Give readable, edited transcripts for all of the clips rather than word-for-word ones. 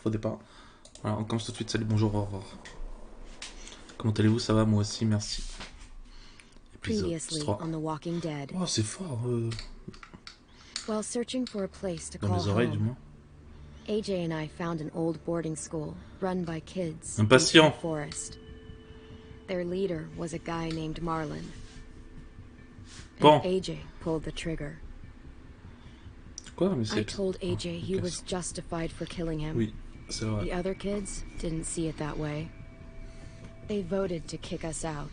faux départ. Voilà, on commence tout de suite. Salut, bonjour, au revoir. Comment allez-vous? Ça va, moi aussi, merci. Épisode 3. Oh, c'est fort. While searching for a place to Dans call mes oreilles, du home, moins. AJ and I found an old boarding school run by kids Impatient. in the forest. Their leader was a guy named Marlon. Bon. And AJ pulled the trigger. Quoi? Mais I told AJ he was justified for killing him. Oui, c'est vrai. The other kids didn't see it that way. They voted to kick us out.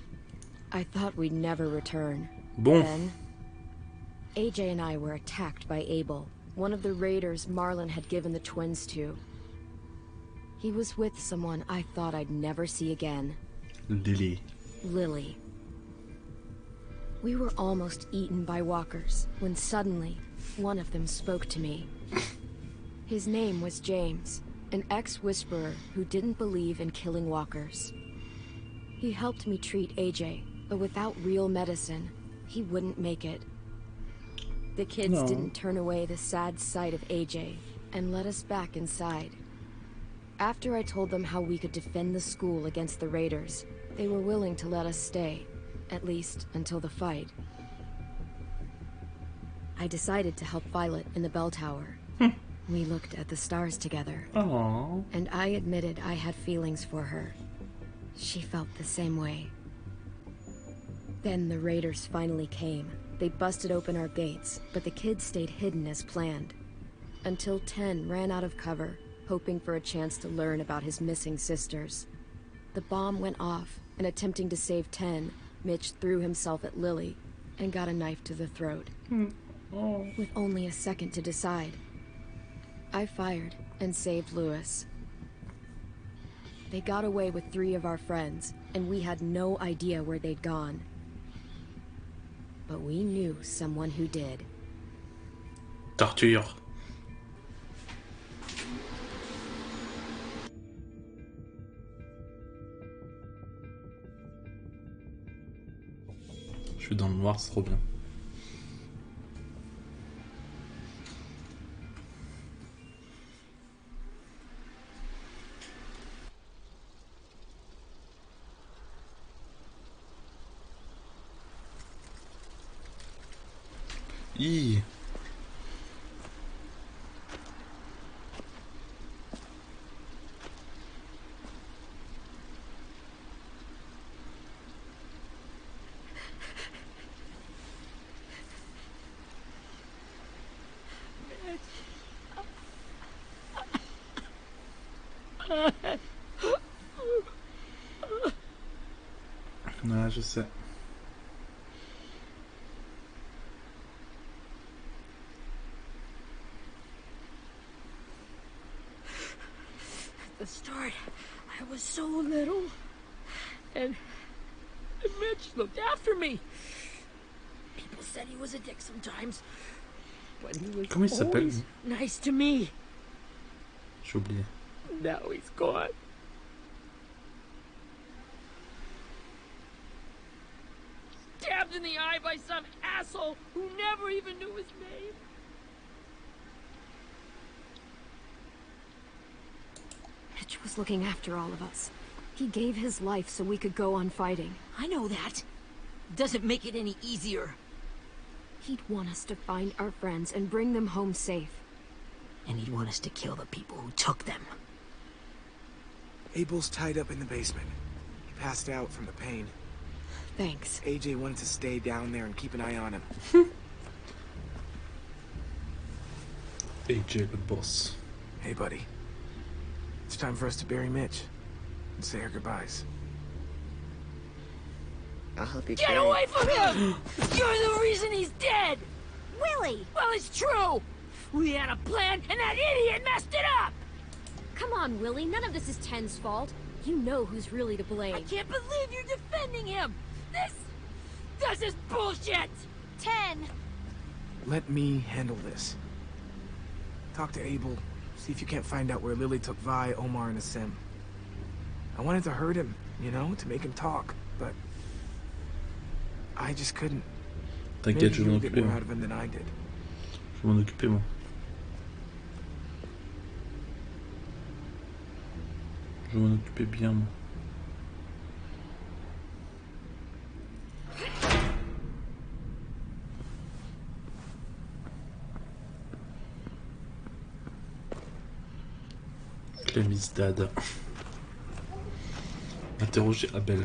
I thought we'd never return. Bon. Then, AJ and I were attacked by Abel, one of the raiders Marlon had given the twins to. He was with someone I thought I'd never see again. Lily. We were almost eaten by walkers when suddenly one of them spoke to me. His name was James, an ex-whisperer who didn't believe in killing walkers. He helped me treat AJ, but without real medicine, he wouldn't make it. The kids didn't turn away the sad sight of AJ and let us back inside. After I told them how we could defend the school against the raiders, they were willing to let us stay, at least until the fight. I decided to help Violet in the bell tower. We looked at the stars together. Aww. And I admitted I had feelings for her. She felt the same way. Then the raiders finally came. They busted open our gates, but the kids stayed hidden as planned. Until 10 ran out of cover, hoping for a chance to learn about his missing sisters. The bomb went off, and attempting to save 10, Mitch threw himself at Lily and got a knife to the throat. With only a second to decide, I fired and saved Lewis. They got away with 3 of our friends, and we had no idea where they'd gone. But we knew someone who did. Torture. Je suis dans le noir, c'est trop bien. Hi. Ouais, je sais. At the start, I was so little, and Mitch looked after me. People said he was a dick sometimes, but he was Comment il s'appelle? always nice to me. J'ai oublié. Now he's gone. Stabbed in the eye by some asshole who never even knew his name. Mitch was looking after all of us. He gave his life so we could go on fighting. I know that. Doesn't make it any easier. He'd want us to find our friends and bring them home safe. And he'd want us to kill the people who took them. Abel's tied up in the basement. He passed out from the pain. Thanks. AJ wanted to stay down there and keep an eye on him. AJ, le boss. Hey, buddy. It's time for us to bury Mitch and say our goodbyes. I'll help you Get away from him! You're the reason he's dead! Willie! Well, it's true! We had a plan, and that idiot messed it up! Come on, Willie. None of this is Ten's fault. You know who's really to blame. I can't believe you're defending him! This is bullshit! 10! Let me handle this. Talk to Abel. See if you can't find out where Lily took Vi, Omar, and Asim. I wanted to hurt him, you know, to make him talk, but I just couldn't. T'inquiète, je vais m'en Maybe you'll get occuper. more out of him than I did. Je vais m'en occuper, moi. Je vais m'en occuper bien, moi. Clémisdad. Interroger Abel.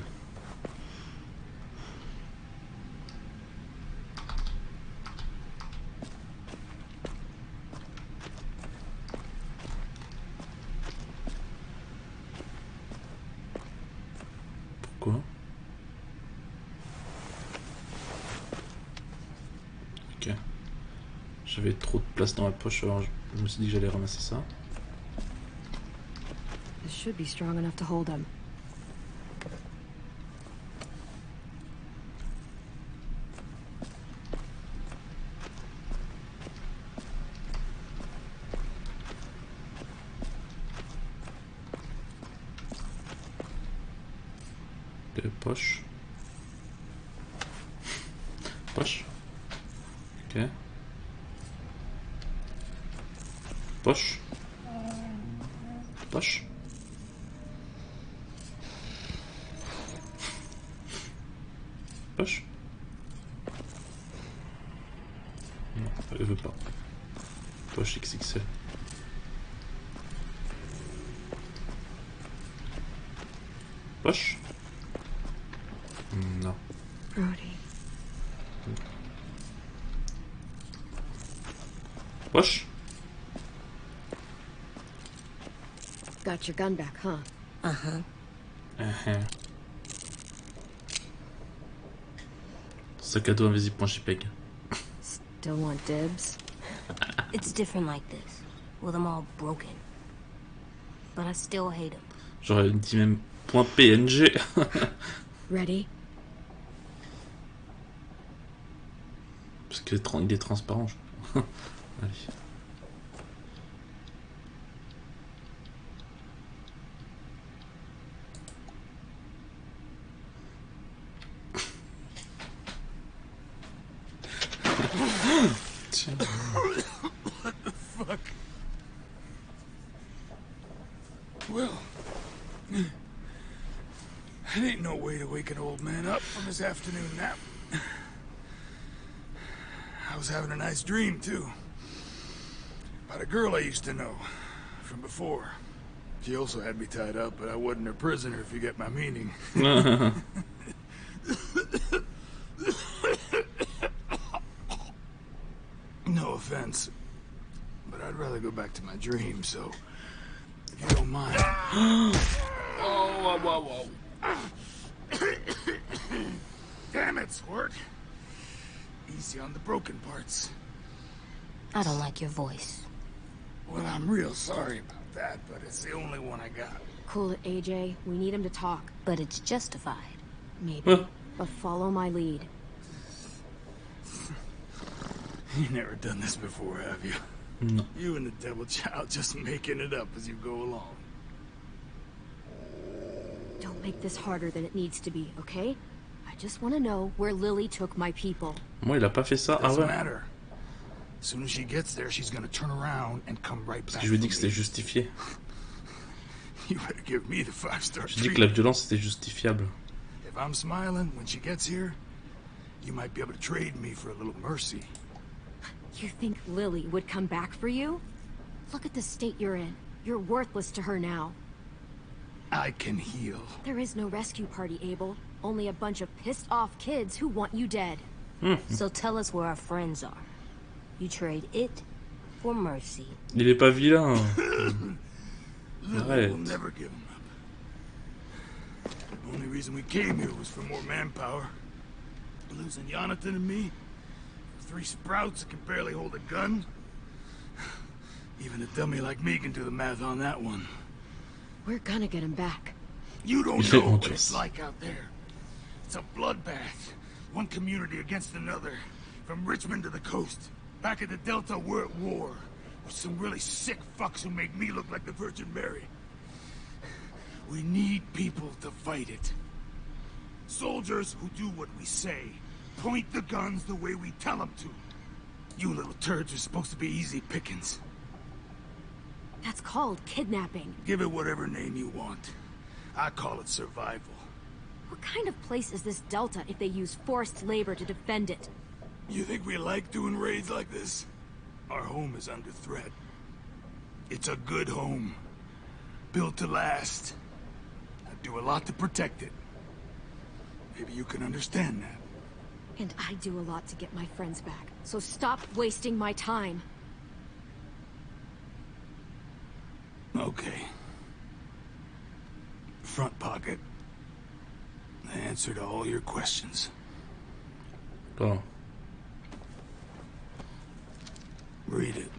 Pourquoi? Ok. J'avais trop de place dans la poche, alors je me suis dit que j'allais ramasser ça. This should be strong enough to hold him. Poche. Poche. Ok. Poche. Poche. Poche. Non, elle veut pas. Poche XXL. Poche. Non. Brody. Poche. Got your gun back, huh? Sac à dos invisible.jpg. Still want dibs? It's different like this, with them all broken. But I still hate him. J'aurais dit même .png. Ready? Parce qu'il est transparent. Allez. Tiens. What the fuck? Well, that ain't no way to wake an old man up from his afternoon nap. I was having a nice dream, too. About a girl I used to know from before. She also had me tied up, but I wasn't her prisoner, if you get my meaning. No offense, but I'd rather go back to my dream, so if you don't mind. Whoa. Damn it, Swart. Easy on the broken parts. I don't like your voice. Well, I'm real sorry about that, but it's the only one I got. Cool it, AJ. We need him to talk. But it's justified. Maybe. But follow my lead. You've never done this before, have you? No. You and the devil child just making it up as you go along. Don't make this harder than it needs to be, okay? I just want to know where Lily took my people. Moi, il a pas fait ça. Ah Doesn't ouais. matter. As soon as she gets there, she's gonna turn around and come right back. Parce que je lui ai dit que c'était justifié. You better give me the 5-star Je dis que la violence était justifiable. If I'm smiling when she gets here, you might be able to trade me for a little mercy. You think Lily would come back for you? Look at the state you're in. You're worthless to her now. I can heal. There is no rescue party, Abel. Only a bunch of pissed-off kids who want you dead. So tell us where our friends are. You trade it for mercy. Il est pas vilain. Lily Arrête. will never give him up. The only reason we came here was for more manpower. Losing Jonathan and me, for 3 sprouts that can barely hold a gun. Even a dummy like me can do the math on that one. We're gonna get him back. You don't Il est know what honteux. it's like out there. It's a bloodbath. One community against another. From Richmond to the coast. Back at the Delta, we're at war. With some really sick fucks who make me look like the Virgin Mary. We need people to fight it. Soldiers who do what we say. Point the guns the way we tell them to. You little turds are supposed to be easy pickings. That's called kidnapping. Give it whatever name you want. I call it survival. What kind of place is this Delta if they use forced labor to defend it? You think we like doing raids like this? Our home is under threat. It's a good home. Built to last. I do a lot to protect it. Maybe you can understand that. And I do a lot to get my friends back. So stop wasting my time. Okay. Front pocket. The answer to all your questions. Oh. Read it.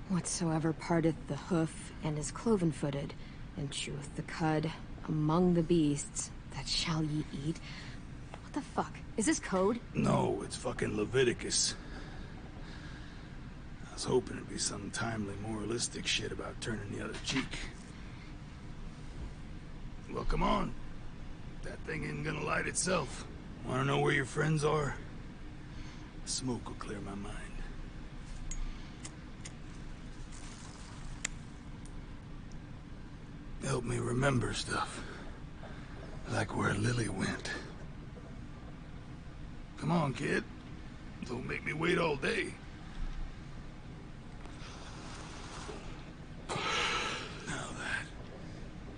Whatsoever parteth the hoof and is cloven-footed, and cheweth the cud among the beasts, that shall ye eat. What the fuck? Is this code? No, it's fucking Leviticus. I was hoping it'd be some timely, moralistic shit about turning the other cheek. Well, come on. That thing ain't gonna light itself. Wanna know where your friends are? Smoke will clear my mind. Help me remember stuff. Like where Lily went. Come on, kid. Don't make me wait all day. Now that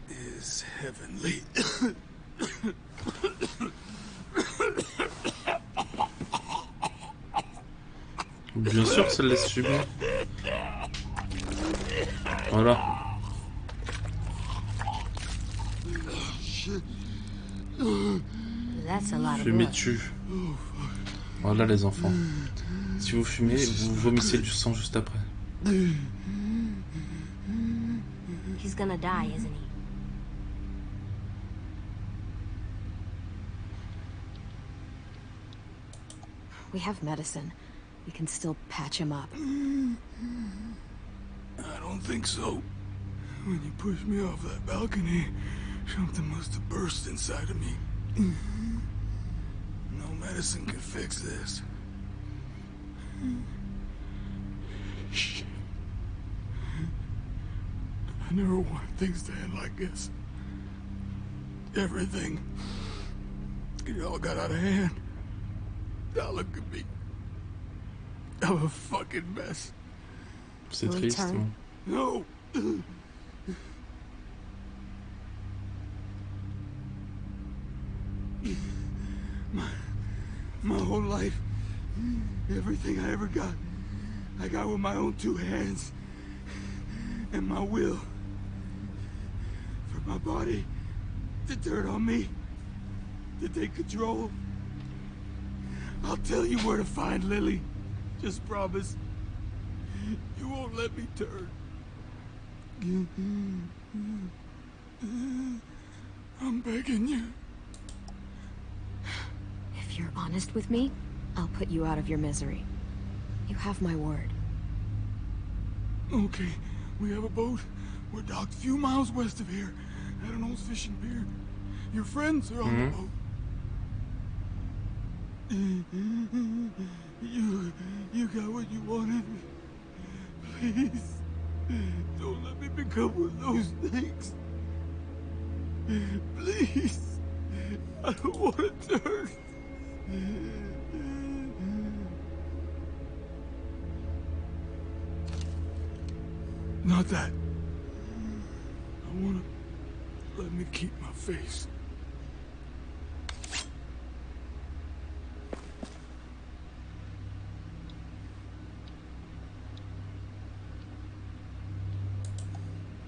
is heavenly. Bien sûr que ça le laisse subir. Voilà. Fumer tue. Voilà les enfants. Si vous fumez, vous vomissez du sang juste après. He's gonna die, isn't he? We have medicine. We can still patch him up. I don't think so. When you pushed me off that balcony, something must have burst inside of me. No medicine could fix this. Shit. I never wanted things to end like this. Everything. It all got out of hand. Now look at me. I'm a fucking mess. C'est triste. Hein. No. My whole life, everything I ever got, I got with my own two hands and my will. For my body to turn on me, to take control. I'll tell you where to find Lily. Just promise. You won't let me turn. I'm begging you. If you're honest with me, I'll put you out of your misery. You have my word. Okay, we have a boat. We're docked a few miles west of here at an old fishing pier. Your friends are on the boat. You got what you wanted. Please, don't let me become one of those things. Please, I don't want to turn. Not that. I want to let me keep my face.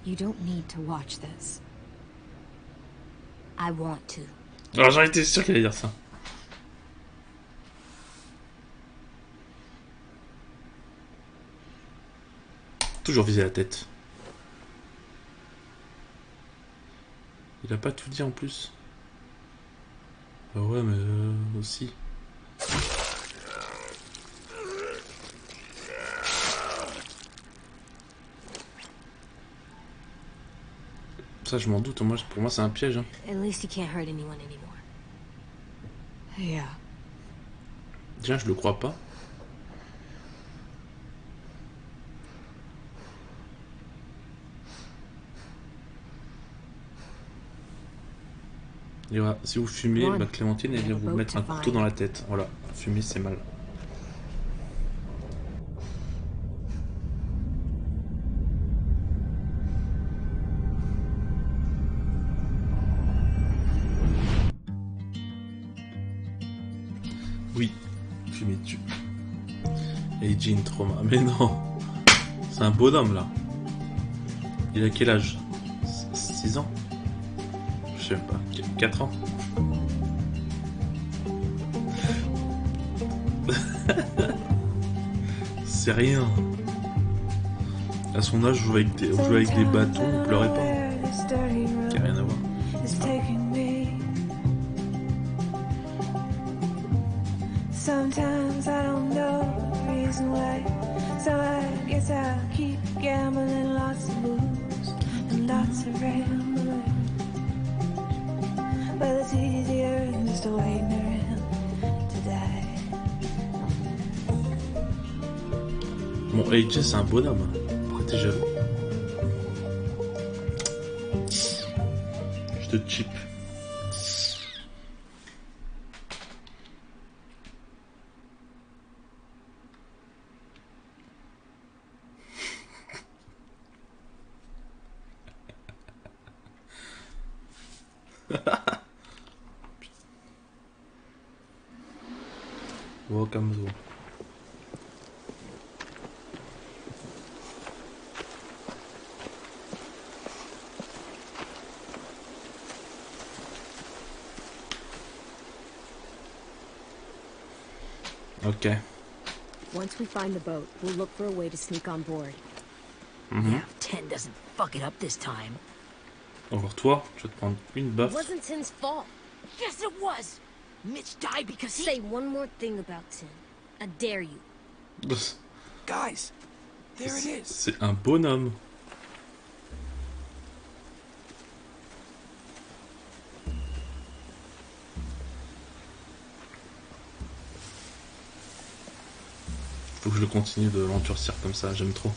You don't need to watch this. I want to. Alors j'en étais sûr qu'elle allait dire ça. Toujours viser la tête. Il a pas tout dit en plus. Bah ouais mais aussi. Ça je m'en doute, moi, pour moi c'est un piège. Hein. At least he can't hurt anyone anymore. Yeah. Tiens, je le crois pas. Et voilà, si vous fumez, bah, Clémentine elle vient vous mettre un couteau dans la tête. Voilà, fumer c'est mal. Oui, fumer tue. Et Jean trauma. Mais non, c'est un bonhomme là. Il a quel âge? 6 ans? Je sais pas, 4 ans. C'est rien. À son âge, jouer avec des bâtons, ne pleurez pas. Il n'y a rien à voir. Sometimes I don't know the reason why, so I guess I'll keep gambling, lots of moves and lots of rambling. Well, it's easier than just waiting around to die. Bon, AJ c'est un bonhomme. Pourquoi t'es jaloux? Je te chip. Welcome to. Okay. Once we find the boat, we'll look for a way to sneak on board. Yeah, if 10 doesn't fuck it up this time. Encore toi, tu vas te prendre une baffe. It wasn't Tin's fault. Yes, it was. Mitch died because he... Say one more thing about Tin. I dare you. Guys, there it is. C'est un bonhomme. Faut que je le continue de l'endurcir comme ça, j'aime trop.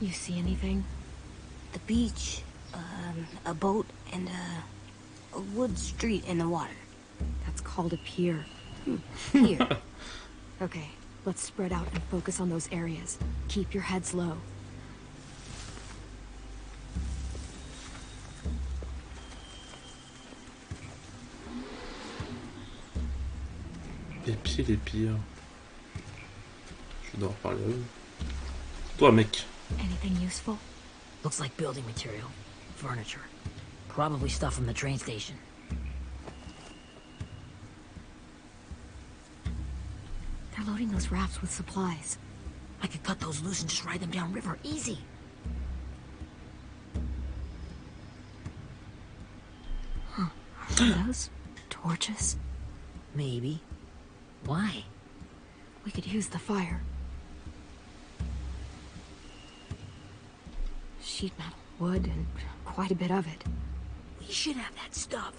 You see anything? The beach, a boat, and a wood street in the water. That's called a pier. Here. Okay, let's spread out and focus on those areas. Keep your heads low. Les pieds, les pires. Je dois reparler à eux. Toi, mec. Anything useful? Looks like building material. Furniture. Probably stuff from the train station. They're loading those rafts with supplies. I could cut those loose and just ride them downriver. Easy. Huh. Are those torches? Maybe. Why? We could use the fire. Sheet metal, wood, and quite a bit of it. We should have that stuff.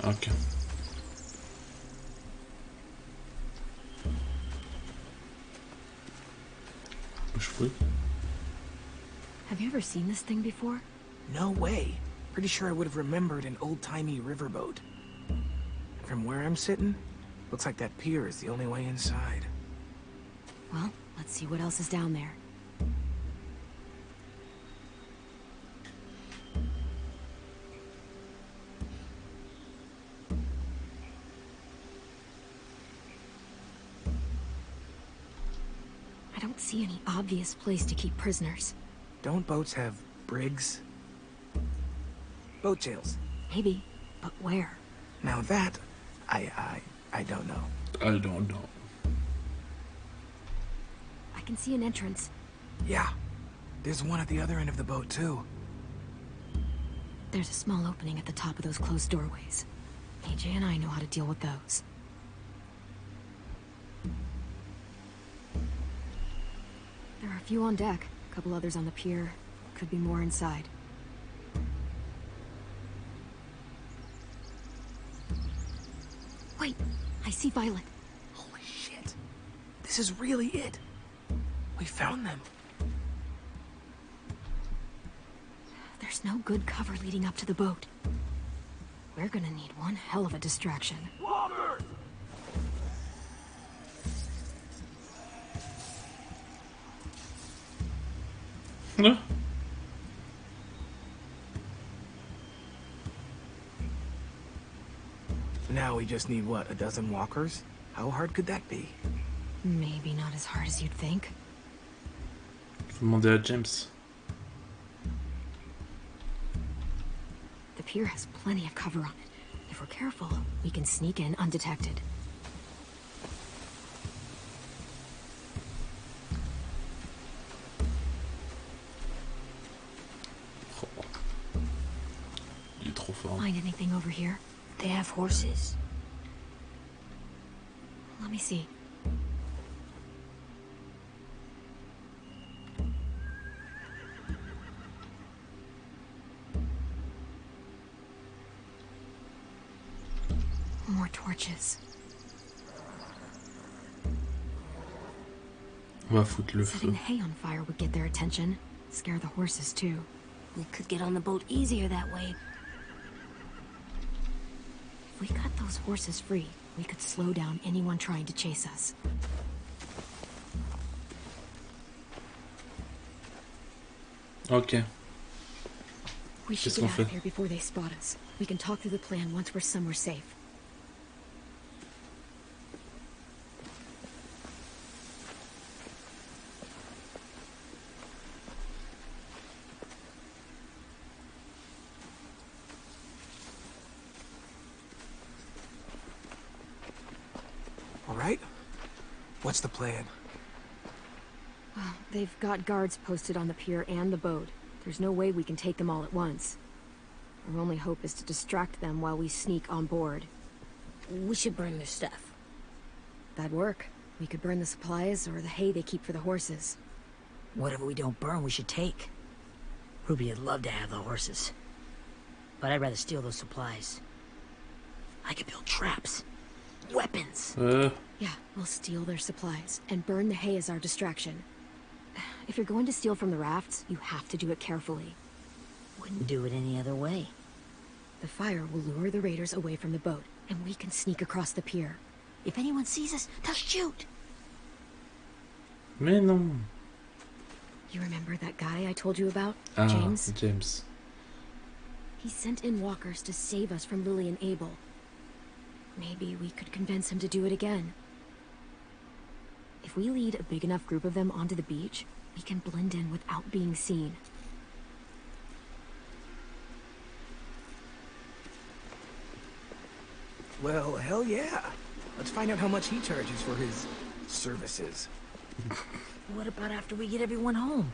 Ok. Je fouille. Have you ever seen this thing before? No way. Pretty sure I would have remembered an old-timey riverboat. From where I'm sitting, looks like that pier is the only way inside. Well, let's see what else is down there. I don't see any obvious place to keep prisoners. Don't boats have brigs? Boat jails. Maybe, but where? Now that, I don't know. I don't know. I can see an entrance. Yeah. There's one at the other end of the boat, too. There's a small opening at the top of those closed doorways. AJ and I know how to deal with those. There are a few on deck, a couple others on the pier. Could be more inside. Wait, I see Violet. Holy shit. this is really it. We found them. There's no good cover leading up to the boat. We're gonna need one hell of a distraction. Walker! Huh? Now we just need, what, a dozen walkers? How hard could that be? Maybe not as hard as you'd think. Faut demander à James. The pier has plenty of cover on it. If we're careful, we can sneak in undetected. Oh. Il est trop fort. Find anything over here? They have horses. Let me see. More torches. On va foutre le Setting feu. the hay on fire would get their attention. Scare the horses too. We could get on the boat easier that way. If we cut those horses free, we could slow down anyone trying to chase us. Ok. We should Qu'est-ce get qu'on out of fait? here before they spot us. We can talk through the plan once we're somewhere safe. All right? What's the plan? Well, they've got guards posted on the pier and the boat. There's no way we can take them all at once. Our only hope is to distract them while we sneak on board. We should burn their stuff. That'd work. We could burn the supplies or the hay they keep for the horses. Whatever we don't burn, we should take. Ruby would love to have the horses. But I'd rather steal those supplies. I could build traps. Weapons. Yeah, we'll steal their supplies and burn the hay as our distraction. If you're going to steal from the rafts, you have to do it carefully. Wouldn't do it any other way. The fire will lure the raiders away from the boat, and we can sneak across the pier. If anyone sees us, they'll shoot. Mais non. You remember that guy I told you about? Ah, James? James. He sent in walkers to save us from Lily and Abel. Maybe we could convince him to do it again. If we lead a big enough group of them onto the beach, we can blend in without being seen. Well, hell yeah. Let's find out how much he charges for his services. What about after we get everyone home?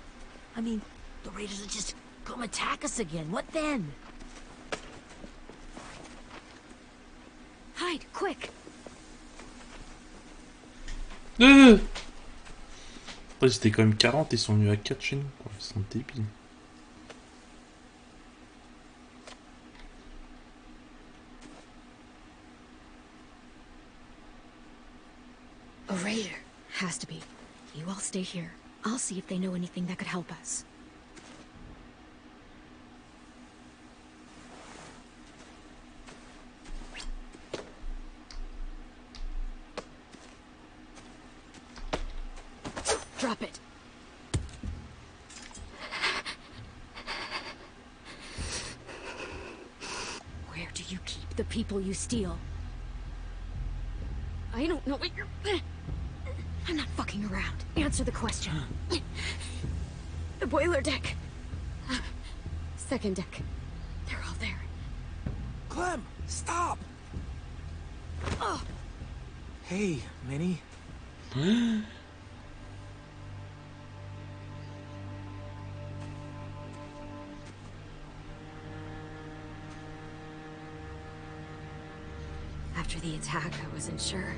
I mean, the raiders will just come attack us again. What then? Hide, quick! Ouais, ils étaient quand même 40, ils sont venus à 4 chez nous, quoi. Ils sont débiles. A raider. Has to be. You all stay here. I'll see if they know anything that could help us. Drop it. Where do you keep the people you steal? I don't know what you're... I'm not fucking around. Answer the question. The boiler deck. Second deck. They're all there. Clem, stop! Oh, Hey, Minnie. after the attack, I wasn't sure.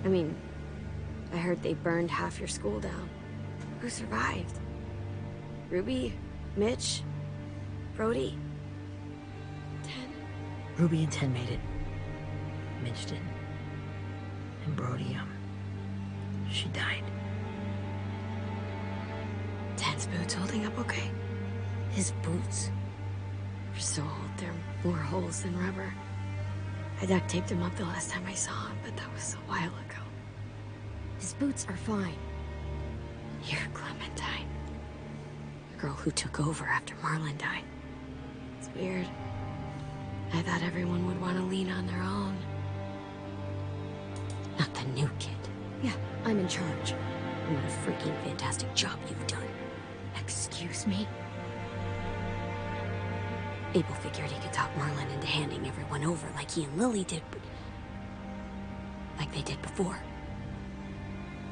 I mean, I heard they burned half your school down. Who survived? Ruby? Mitch? Brody? 10? Ruby and 10 made it. Mitch didn't. And Brody, She died. Dan's boots holding up okay? His boots. They're so old, they're more holes than rubber. I duct taped him up the last time I saw him, but that was a while ago. His boots are fine. You're Clementine. The girl who took over after Marlon died. It's weird. I thought everyone would want to lean on their own. Not the new kid. Yeah, I'm in charge. What a freaking fantastic job you've done. Excuse me? Abel figured he could talk Marlon into handing everyone over like he and Lily did, but... like they did before.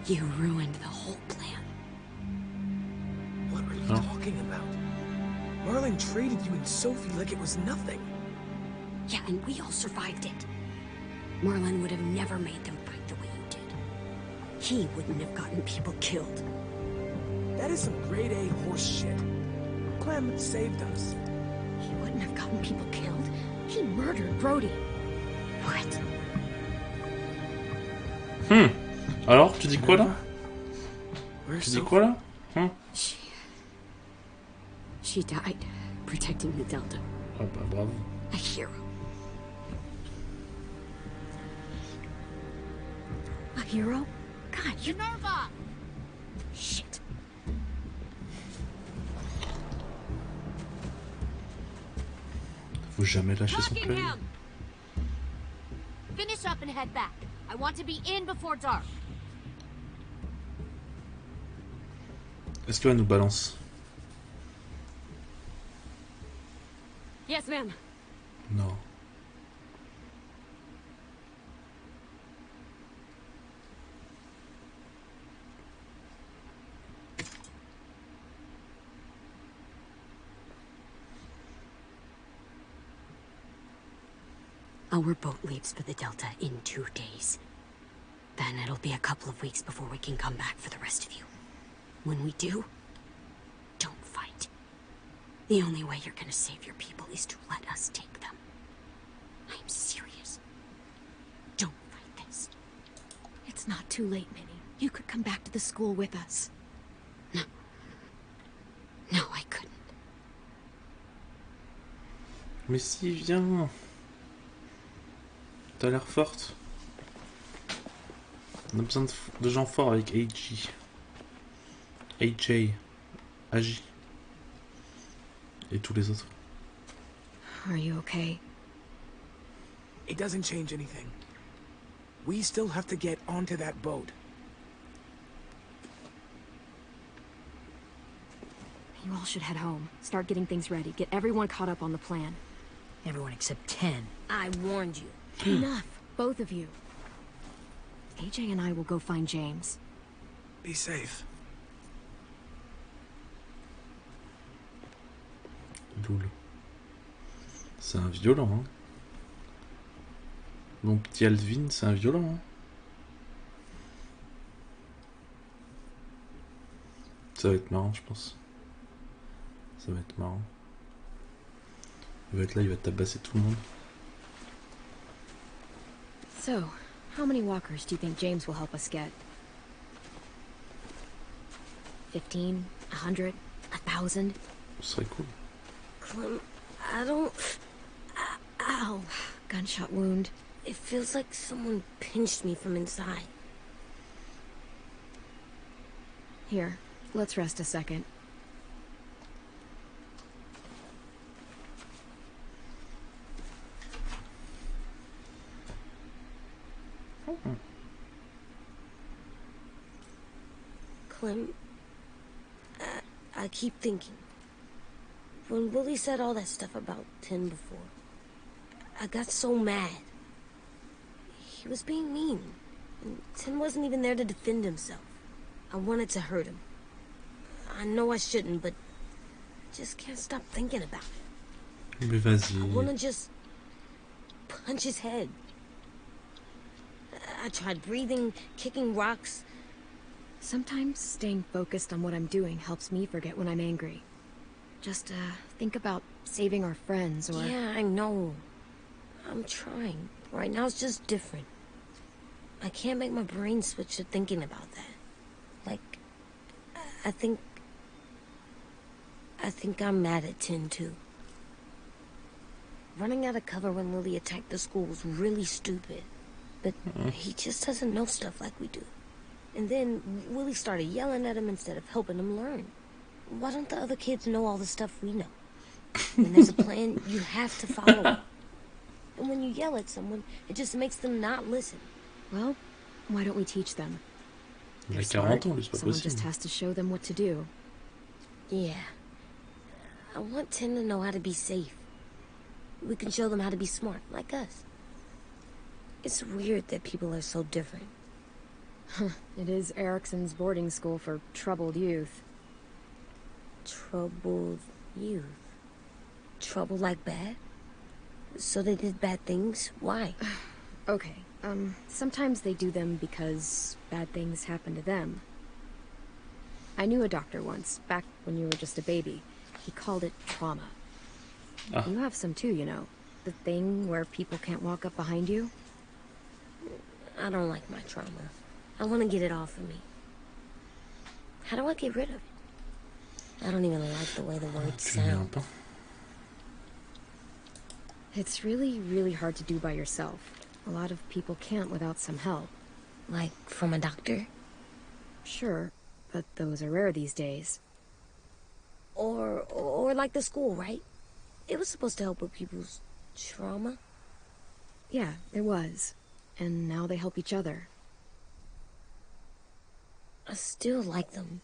You ruined the whole plan. What are you talking about? Marlon traded you and Sophie like it was nothing. Yeah, and we all survived it. Marlon would have never made them fight the way you did. He wouldn't have gotten people killed. That is some grade A horse shit. Clem saved us. He wouldn't have gotten people killed. He murdered Brody. What? Alors, tu dis quoi là? Where's Tu dis quoi là? She died, protecting the Delta. Ah bah bravo. A hero. A hero? God, you... Minerva! Shit. Faut jamais lâcher son play. Buckingham! Finish up and head back. I want to be in before dark. Est-ce qu'elle nous balance? Yes, ma'am. Non. Our boat leaves for the Delta in 2 days. Then it'll be a couple of weeks before we can come back for the rest of you. When we do, don't fight. The only way you're gonna save your people is to let us take them. I'm serious. Don't fight this. It's not too late, Minnie. You could come back to the school with us. No. No, I couldn't. Mais si, viens. T'as l'air forte. On a besoin de gens forts avec AJ. AJ. Et tous les autres. Are you okay? It doesn't change anything. We still have to get onto that boat. You all should head home. Start getting things ready. Get everyone caught up on the plan. Everyone except 10. I warned you. Enough, both of you. AJ and I will go find James. Be safe. Loul. C'est un violent, hein. Mon petit Alvin, c'est un violent, hein. Ça va être marrant, je pense. Ça va être marrant. Il va être là, il va tabasser tout le monde. So, how many walkers do you think James will help us get? 15? 100? 1,000? Ce serait cool. Clem, I don't... Ow. Gunshot wound. It feels like someone pinched me from inside. Here, let's rest a second. Clem, I keep thinking. When Willie said all that stuff about Tin before, I got so mad. He was being mean, and Tin wasn't even there to defend himself. I wanted to hurt him. I know I shouldn't, but I just can't stop thinking about it. Mais vas-y. I want to just punch his head. I tried breathing, kicking rocks. Sometimes staying focused on what I'm doing helps me forget when I'm angry. Just, think about saving our friends or... Yeah, I know. I'm trying. Right now it's just different. I can't make my brain switch to thinking about that. Like, I think I'm mad at Tin too. Running out of cover when Lily attacked the school was really stupid. But he just doesn't know stuff like we do. And then Willie started yelling at him instead of helping him learn. Why don't the other kids know all the stuff we know? When there's a plan, you have to follow it. And when you yell at someone, it just makes them not listen. Well, why don't we teach them? Il a They're 40 smart. ans, lui, c'est pas Someone just possible. has to show them what to do. Yeah. I want Tin to know how to be safe. We can show them how to be smart, like us. It's weird that people are so different. It is Erickson's boarding school for troubled youth. Troubled youth. Trouble like bad? So they did bad things? Why? Okay, sometimes they do them because bad things happen to them. I knew a doctor once, back when you were just a baby. He called it trauma. Ah. You have some too, you know. The thing where people can't walk up behind you. I don't like my trauma. I want to get it off of me. How do I get rid of it? I don't even like the way the words Tu le mets un sound. pain. It's really, really hard to do by yourself. A lot of people can't without some help. Like from a doctor? Sure, but those are rare these days. Or like the school, right? It was supposed to help with people's trauma. Yeah, it was. And now they help each other. I still like them.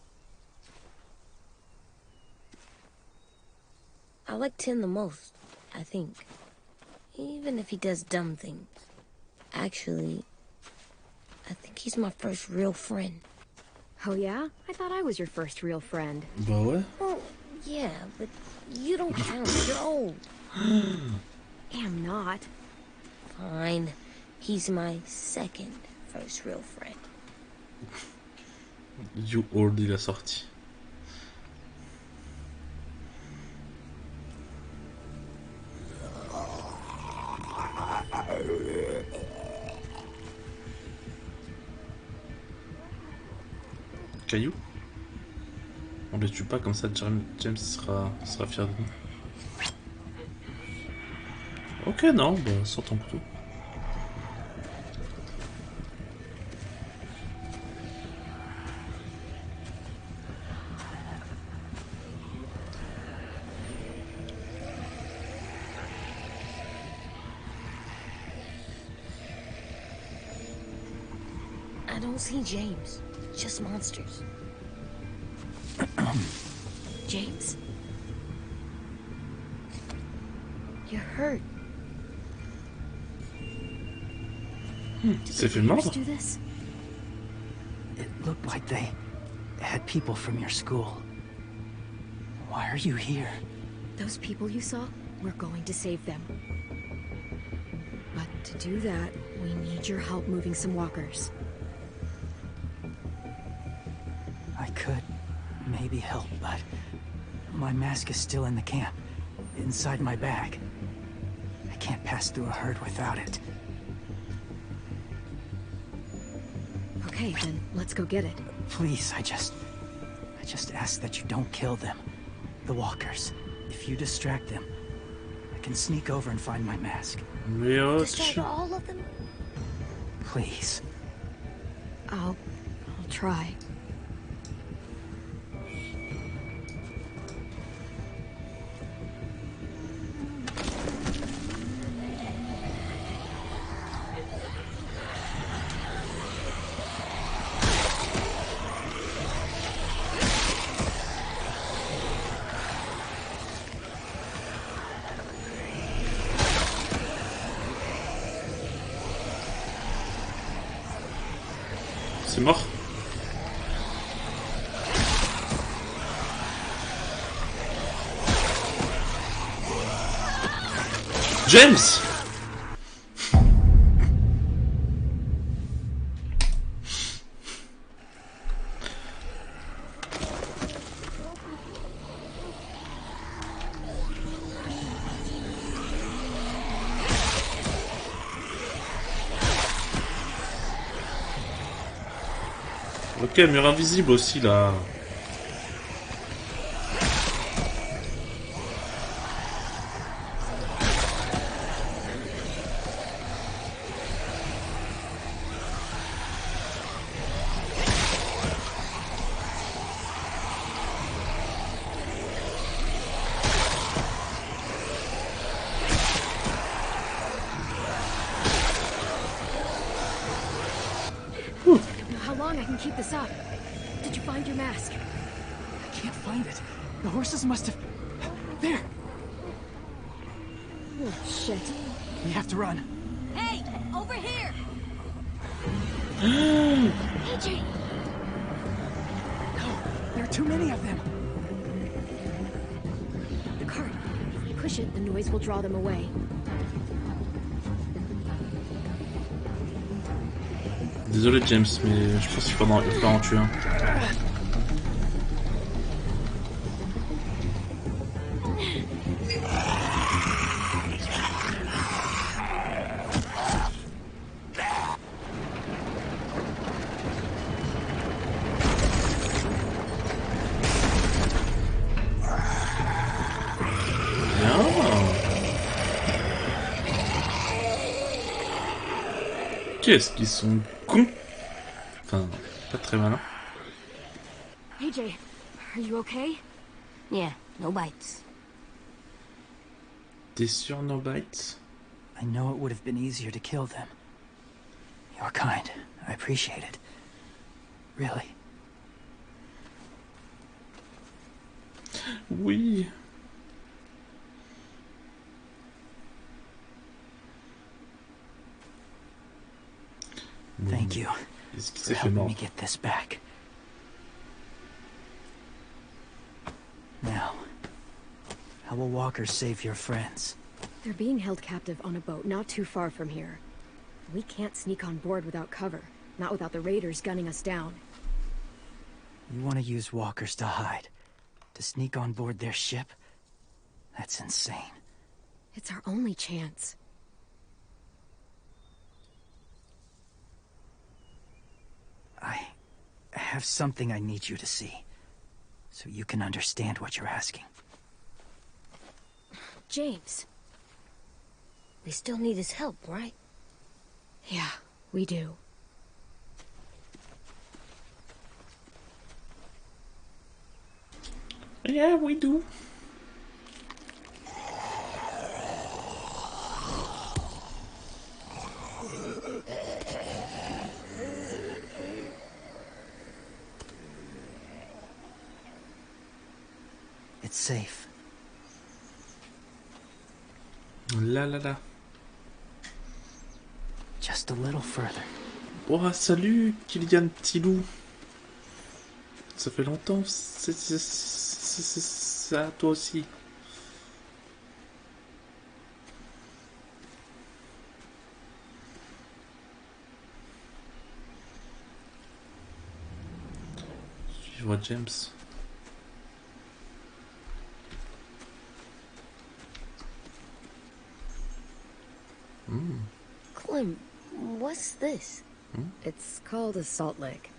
I like Tin the most, I think. Even if he does dumb things. Actually, I think he's my first real friend. Oh yeah? I thought I was your first real friend. Bah ouais. Well, yeah, but you don't count. You're old. Am not. Fine. He's my second first real friend. You old, il a sorti. Caillou. On les tue pas comme ça, James sera fier de nous. Ok, non, bah sors ton couteau. I don't see James. Just monsters. James? You're hurt. C'est fait Did the mordre. Reapers do this? It looked like they had people from your school. Why are you here? Those people you saw, we're going to save them. But to do that, we need your help moving some walkers. I could maybe help, but my mask is still in the camp, inside my bag. I can't pass through a herd without it. Okay, then let's go get it. Please, I just ask that you don't kill them. The walkers. If you distract them, I can sneak over and find my mask. Mais oh, Distract all of them? Please. I'll try. c'est mort. James! Ok, mur invisible aussi là. How long I can keep this up? Did you find your mask? I can't find it. The horses must have... There! Oh, shit. We have to run. Hey, over here! AJ! No, there are too many of them. The cart. Push it, the noise will draw them away. Désolé James, mais je pense qu'il faudra en tuer un. Qu'est-ce qu'ils sont cons. Enfin, pas très malin. AJ, are you okay? Yeah, no bites. T'es sûr, no bites? I know it would have been easier to kill them. You're kind. I appreciate it. Really. Oui. Thank you Qu'est-ce qui for s'est fait helping mort? me get this back. Now, how will walkers save your friends? They're being held captive on a boat not too far from here. We can't sneak on board without cover, not without the raiders gunning us down. You want to use walkers to hide? To sneak on board their ship? That's insane. It's our only chance. I have something I need you to see, so you can understand what you're asking. James. We still need his help, right? Yeah, we do. Yeah, we do. It's safe. Là là là. Just a little further. Oh, salut, Kylian petit loup. Ça fait longtemps, c'est ça, toi aussi. Suivre James. Clem, what's this? It's called a salt lick.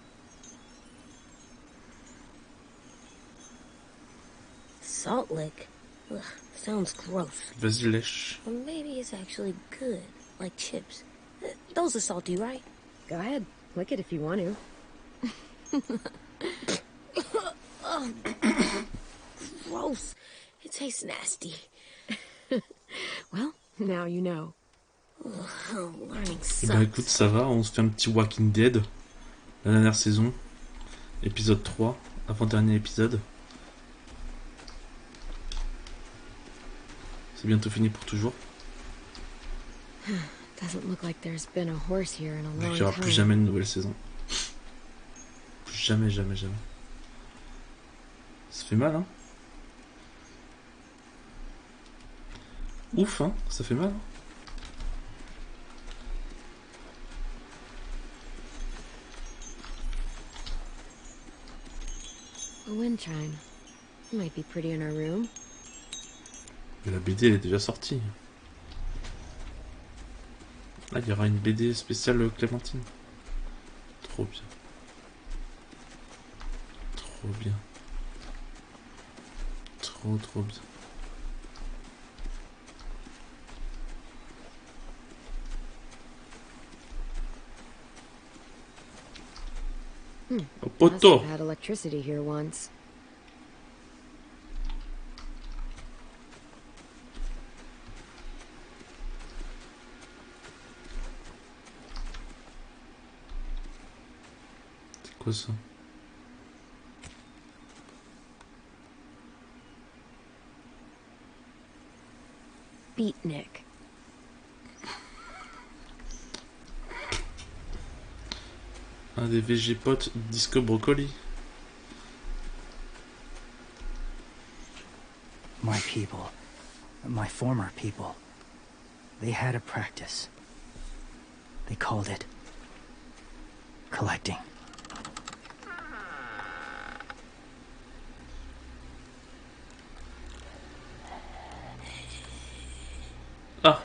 Salt lick? Ugh, sounds gross. Vas-y, lèche. Or maybe it's actually good, like chips. Those are salty, right? Go ahead, lick it if you want to. Gross. It tastes nasty. Well, now you know. Ugh, learning Eh ben écoute, sucks. ça va, on se fait un petit Walking Dead. La dernière saison. Épisode 3. Avant-dernier épisode. C'est bientôt fini pour toujours. Doesn't look like there's been a horse here in a Donc long il n'y aura time. plus jamais de nouvelle saison. Plus jamais, jamais, jamais. Ça fait mal, hein. Ouf, hein. Ça fait mal, hein. A wind chime. Might be pretty in our room. Mais la BD elle est déjà sortie. Là il y aura une BD spéciale Clémentine. Trop bien. Trop bien. Trop bien. Au Must have poteau. had electricity here once. C'est quoi ça? Beatnik. Un des Végipotes disco brocoli. My people, my former people, they had a practice. They called it collecting. Ah.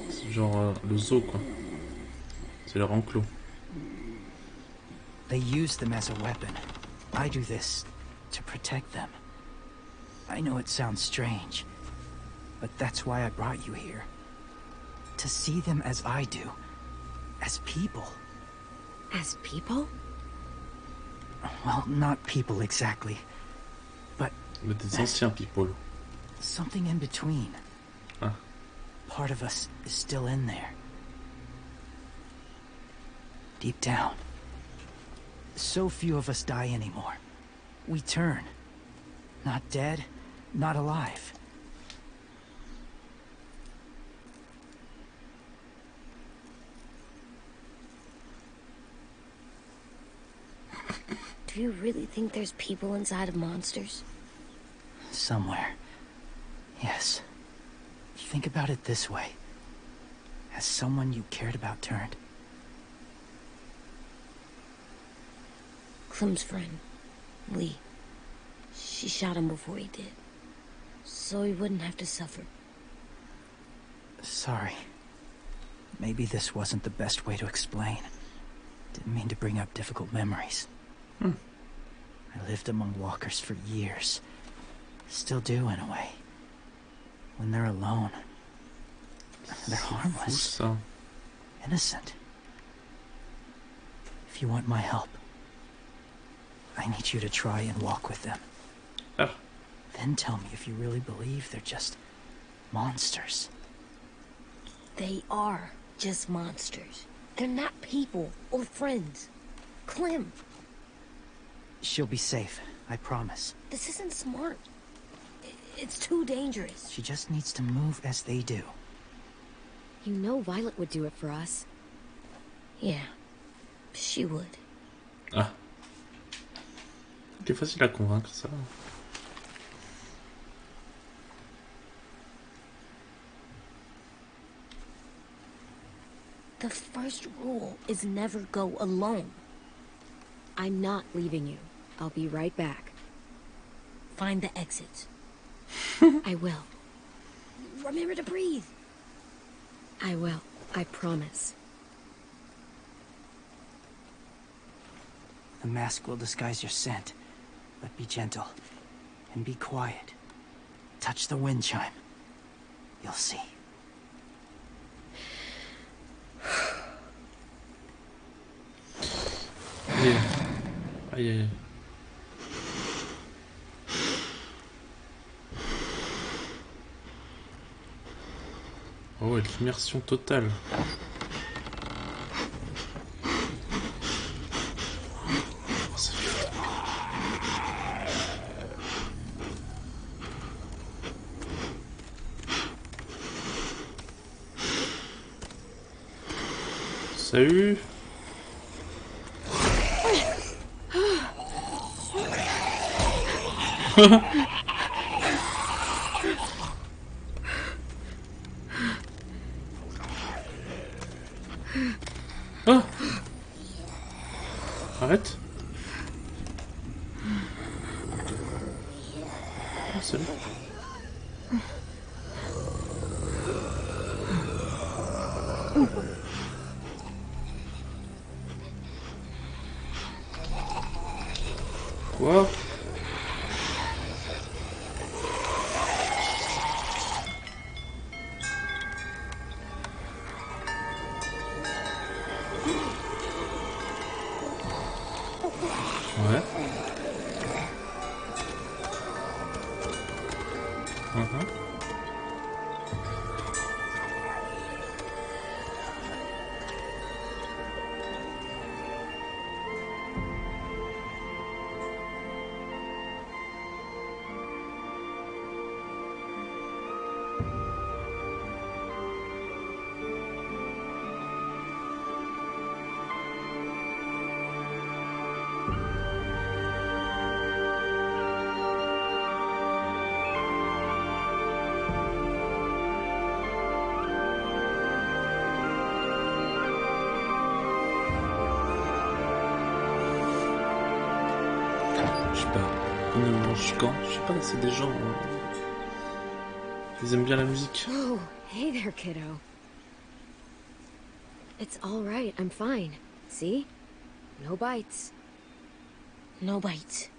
C'est genre le zoo quoi. C'est leur enclos. They use them as a weapon. I do this to protect them. I know it sounds strange, but that's why I brought you here. To see them as I do. As people. As people? Well, not people exactly. Mais des anciens people. Something in between. Ah. Part of us is still in there. Deep down. So few of us die anymore. We turn. Not dead, not alive. Do you really think there's people inside of monsters? Somewhere. Yes. Think about it this way. Has someone you cared about turned? Clem's friend, Lee. She shot him before he did. So he wouldn't have to suffer. Sorry. Maybe this wasn't the best way to explain. Didn't mean to bring up difficult memories. I lived among walkers for years. Still do, in a way. When they're alone, they're harmless. Innocent. If you want my help, I need you to try and walk with them. Ah. Then tell me if you really believe they're just monsters. They are just monsters. They're not people or friends. Clem, She'll be safe, I promise. this isn't smart. It's too dangerous. She just needs to move as they do. You know Violet would do it for us. Yeah, she would. Ah. C'est facile à convaincre ça. The first rule is never go alone. I'm not leaving you. I'll be right back. Find the exits. I will. Remember to breathe. I will. I promise. The mask will disguise your scent, but be gentle and be quiet. Touch the wind chime. You'll see. Aïe aïe aïe. Oh, l'immersion totale. Oh, ça fait... Salut. Ah. Arrête. Oh, salut. ne mange quand? Je sais pas, c'est des gens... Ils aiment bien la musique. Oh, hey there, kiddo. It's all right, I'm fine. See? No bites. No bites.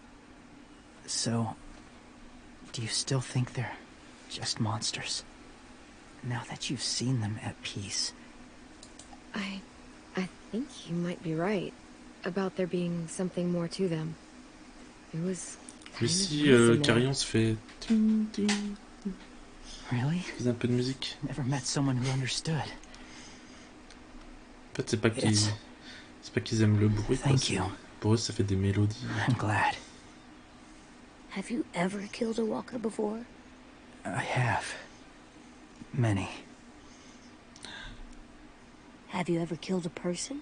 So, do you still think they're just monsters? Now that you've seen them at peace. I think you might be right about there being something more to them. It was kind of Ici, nice in le there. carillon se fait... ting, ting. Really? Fais un peu de musique. Never met someone who understood. En fait, c'est pas qu'ils aiment le bruit. Quoi. Thank you. Pour eux, ça fait des mélodies. I'm glad. Have you ever killed a walker before? I have. Many. Have you ever killed a person?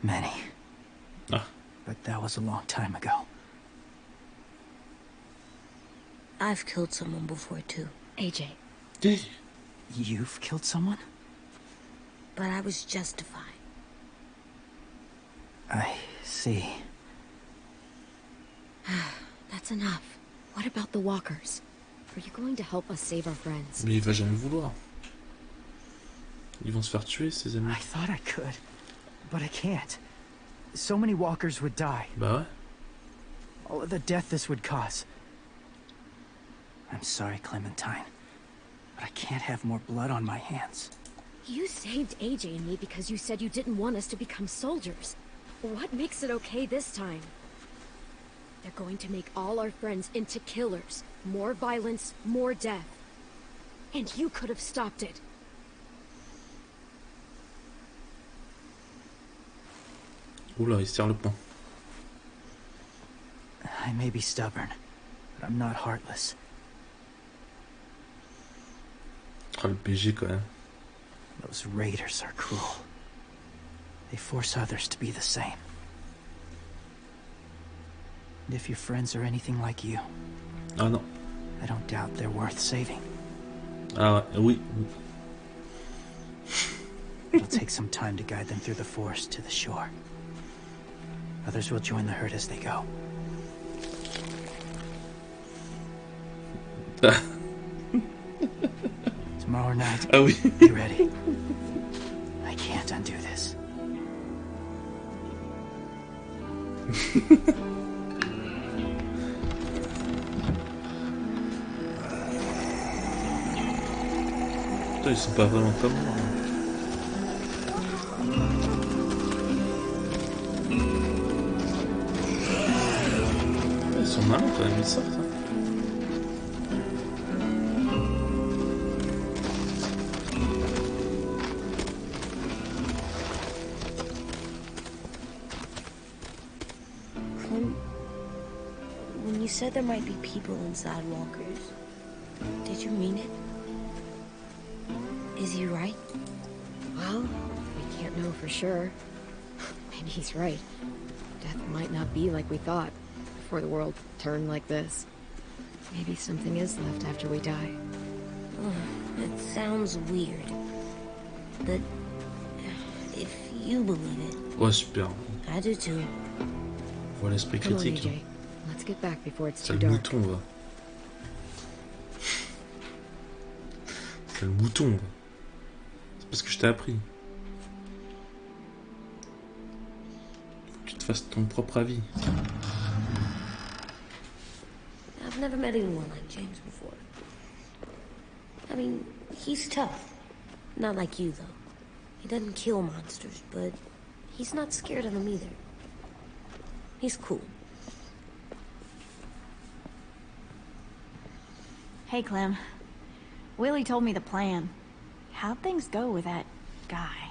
Many. Ah. But that was a long time ago. I've killed someone before too. AJ. Hey. You've killed someone? But I was justified. I see. That's enough. What about the walkers? Are you going to help us save our friends? Mais il va jamais vouloir. Ils vont se faire tuer, ces amis. I thought I could, but I can't. So many walkers would die. Bah ouais. All of the death this would cause. I'm sorry, Clementine, but I can't have more blood on my hands. You saved AJ and me because you said you didn't want us to become soldiers. What makes it okay this time? They're going to make all our friends into killers. More violence, more death. And you could have stopped it. Oula, il serre le poing. I may be stubborn, but I'm not heartless. Ah, le PG quand même. Those raiders are cruel. They force others to be the same. And if your friends are anything like you, Ah non. I don't doubt they're worth saving. Ah oui. It'll take some time to guide them through the forest to the shore. Others will join the herd as they go. Tomorrow night, Ah oui. be ready. I can't undo this. Putain, ils sont pas vraiment comme moi. Ils sont malins quand même, ils sortent. Hein. When you said there might be people inside walkers, did you mean it? Is he right? Well, we can't know for sure. Maybe he's right. Death might not be like we thought before the world turned like this. Maybe something is left after we die. It sounds weird. But if you believe it, Ouais, super. I do too. Voilà l'esprit Come on, critique. AJ. Let's get back before it's C'est too le dark. mouton, va. C'est le mouton, va. C'est parce que je t'ai appris. Faut que tu te fasses ton propre avis. I've never met anyone like James before. I mean, he's tough. Not like you, though. He doesn't kill monsters, but he's not scared of them either. He's cool. Hey, Clem. Willie told me the plan. How'd things go with that guy?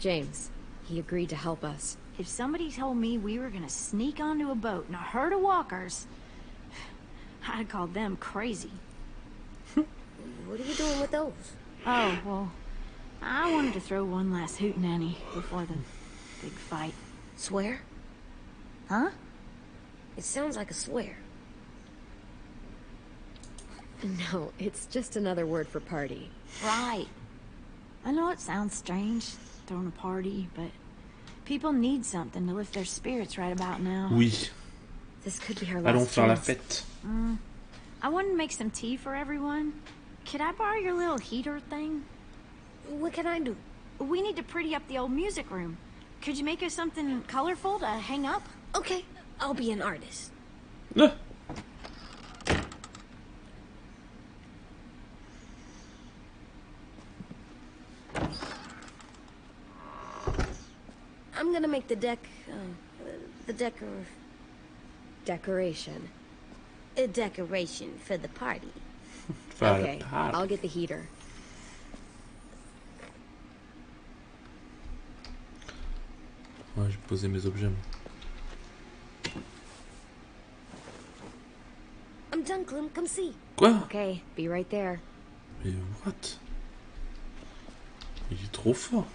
James, he agreed to help us. If somebody told me we were gonna sneak onto a boat in a herd of walkers, I'd call them crazy. What are you doing with those? Oh, well, I wanted to throw one last hootenanny before the big fight. Swear? Huh? It sounds like a swear. No, it's just another word for party. Right. I know it sounds strange, throwing a party, but people need something to lift their spirits right about now. Oui. This could be our last Allons faire la chance. fête. I wanted to make some tea for everyone. Could I borrow your little heater thing? What can I do? We need to pretty up the old music room. Could you make us something colorful to hang up? Okay, I'll be an artist. Ah. I'm gonna make the Decoration. a decoration for the party. Faire Okay, la part. I'll get the heater. Ouais, je vais poser mes objets. moi. I'm done, Clem. Come see. Quoi? Okay, be right there. Mais what? Il est trop fort.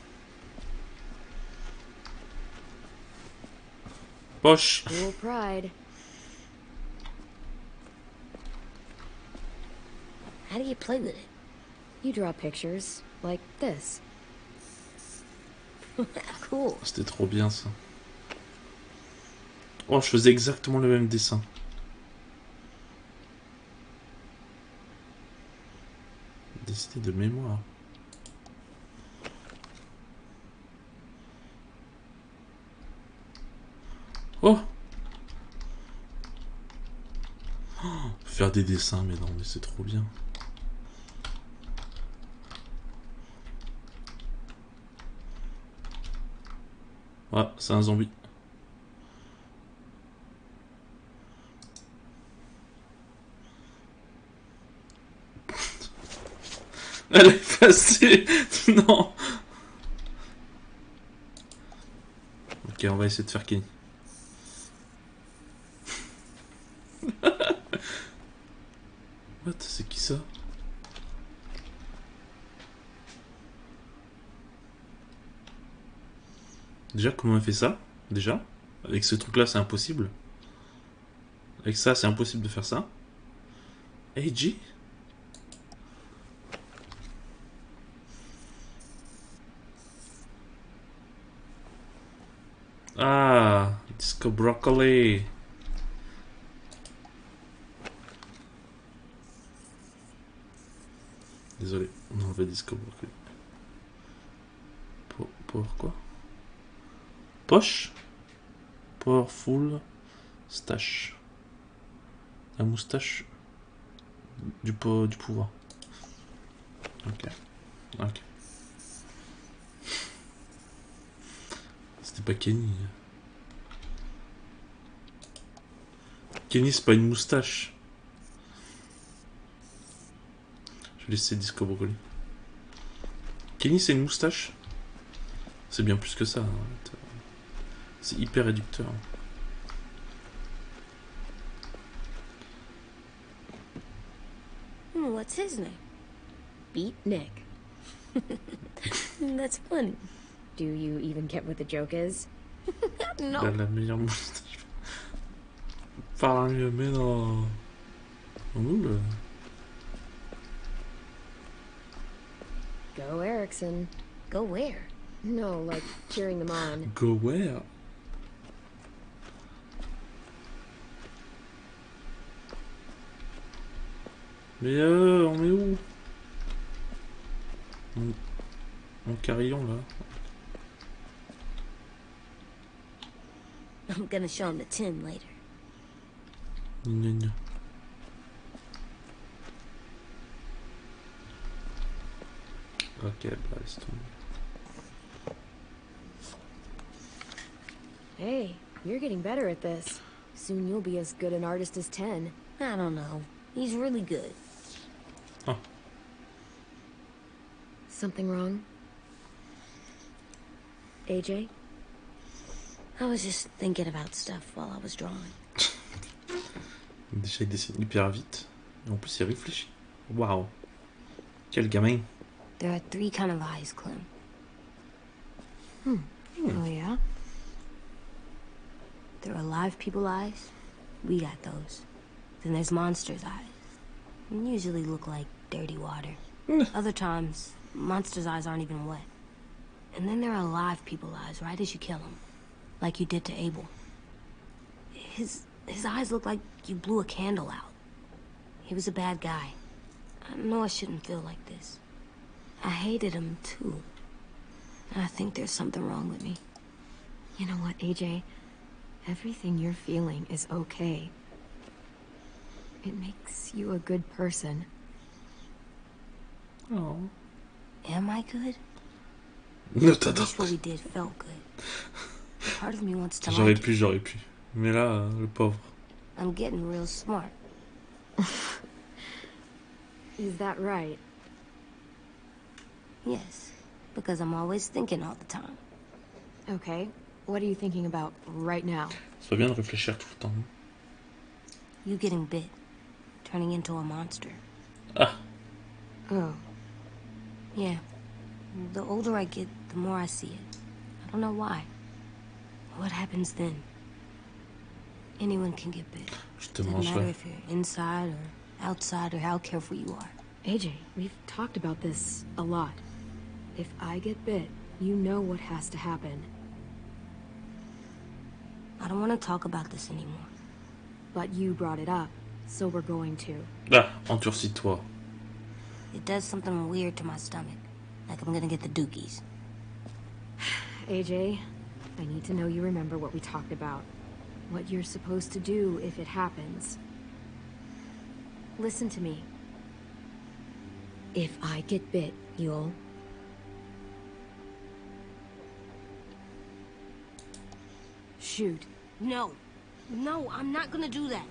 Poche. Dual pride. How do you play with it? You draw pictures like this. Cool. C'était trop bien ça. Oh, je faisais exactement le même dessin. Dessiné de mémoire. Oh! Oh, faire des dessins, mais non, mais c'est trop bien. Ouais, c'est un zombie. Elle est effacée. Non. Ok, on va essayer de faire Kenny. What? C'est qui ça? Déjà, comment on fait ça? Déjà? Avec ce truc-là, c'est impossible. Avec ça, c'est impossible de faire ça. Hey, G? Ah, Disco Broccoli. Désolé, on a enlevé Disco Broccoli. Pour quoi? Poche? Powerful stache. La moustache du pouvoir. Ok. Ok. C'était pas Kenny. Kenny, c'est pas une moustache. Je vais laisser Disco Brocoli. Kenny, c'est une moustache? C'est bien plus que ça. Hein. C'est hyper réducteur. What's his name? Beat Nick. That's funny. Do you even get what the joke is? No. La meilleure moustache. Parle mieux, mais non. Ouh. Go Erickson. Go where? No, like cheering them on. Go where? Mais on est où? Mon carillon là. I'm gonna show him the tin later. Gna gna. Ok, bah laisse tomber. Hey, you're getting better at this. Soon you'll be as good an artist as 10. I don't know. He's really good. Oh. Something wrong? AJ? I was just thinking about stuff while I was drawing. Déjà il dessine hyper vite. Et en plus il réfléchit. Waouh. Quel gamin. There are 3 kind of eyes, Clem. Oh, yeah? There are alive people eyes. We got those. Then there's monsters' eyes. And usually look like dirty water. Other times, monsters' eyes aren't even wet. And then there are alive people eyes right as you kill them. Like you did to Abel. His His eyes looked like you blew a candle out. He was a bad guy. I know I shouldn't feel like this. I hated him, too. I think there's something wrong with me. You know what, AJ? Everything you're feeling is okay. It makes you a good person. Oh. Am I good? Ne I t'attends wish what we did felt good. Part of me wants to J'aurais like pu, it. j'aurais pu. Mais là, le pauvre. I'm getting real smart. Is that right? Yes, because I'm always thinking all the time. Okay. What are you thinking about right now? Ça vient de réfléchir tout le temps. You getting bit. Turning into a monster. Ah. Oh. Yeah. The older I get, the more I see it. I don't know why. What happens then? Anyone can get bit. Je te Doesn't mange matter là. if you're inside or outside or how careful you are. AJ, we've talked about this a lot. If I get bit, you know what has to happen. I don't want to talk about this anymore. But you brought it up, so we're going to. Ah, endurcis-toi. It does something weird to my stomach. Like I'm gonna get the dookies. AJ, I need to know you remember what we talked about. What you're supposed to do if it happens. Listen to me. If I get bit, you'll... shoot. No. No, I'm not gonna do that.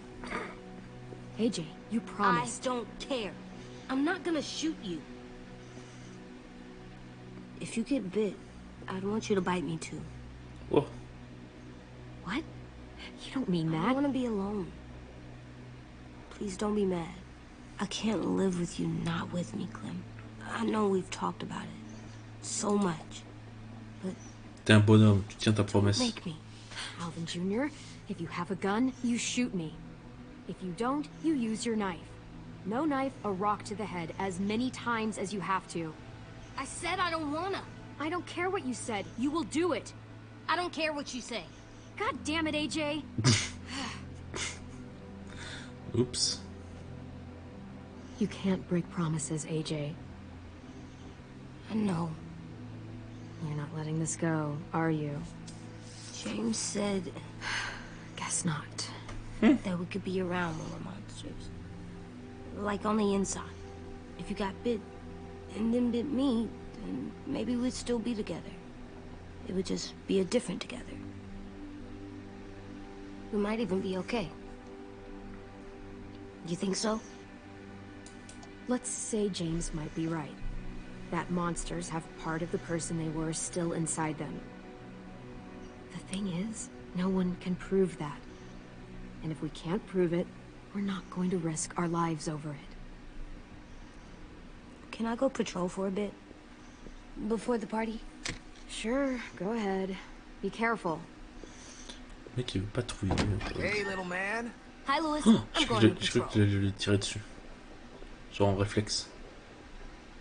AJ, you promised. I don't care. I'm not gonna shoot you. If you get bit, I'd want you to bite me too. Oh. What? You don't mean I that. want to be alone. Please don't be mad. I can't live with you not with me, Clem. I know we've talked about it so much, but T'es un bonhomme, tu tiens ta promesse. make me. Alvin Jr., if you have a gun, you shoot me. If you don't, you use your knife. No knife, a rock to the head, as many times as you have to. I said I don't wanna. I don't care what you said. You will do it. I don't care what you say. God damn it, AJ. Oups. You can't break promises, AJ. I know. You're not letting this go, are you? James said Guess not. that we could be around when we're monsters. Like on the inside. If you got bit and then bit me, then maybe we'd still be together. It would just be a different together. We might even be okay. You think so? Let's say James might be right. That monsters have part of the person they were still inside them. The thing is, no one can prove that. And if we can't prove it, we're not going to risk our lives over it. Can I go patrol for a bit? Before the party? Sure, go ahead. Be careful. Le mec il veut pas trouver. Hey, little man. Hi, Louis. Oh, I'm je going crois to que patrol. je lui tirer dessus. Genre en réflexe.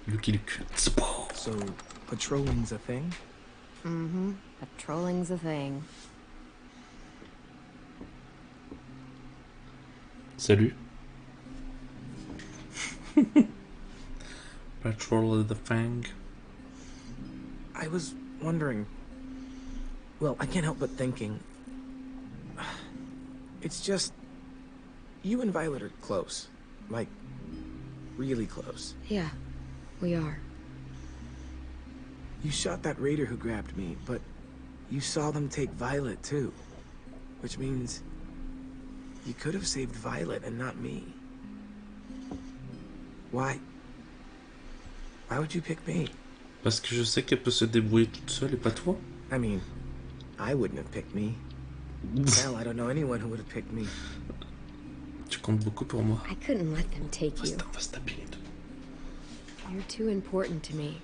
Lucky Luke. So, patrolling's a thing? Mm-hmm. Patrolling's a thing. Salut. Patrol of the Fang. I was wondering... Well, I can't help but thinking... It's just... You and Violet are close. Like, really close. Yeah, we are. You shot that raider who grabbed me, but you saw them take Violet too. Which means... You could have saved Violet and not me. Why? Why would you pick me? Parce que je sais qu'elle peut se débrouiller toute seule et pas toi. I mean, I wouldn't have picked me. Hell, I don't know anyone who would have picked me. Tu comptes beaucoup pour moi. I couldn't let them take you. On va se taper les deux. You're too important to me.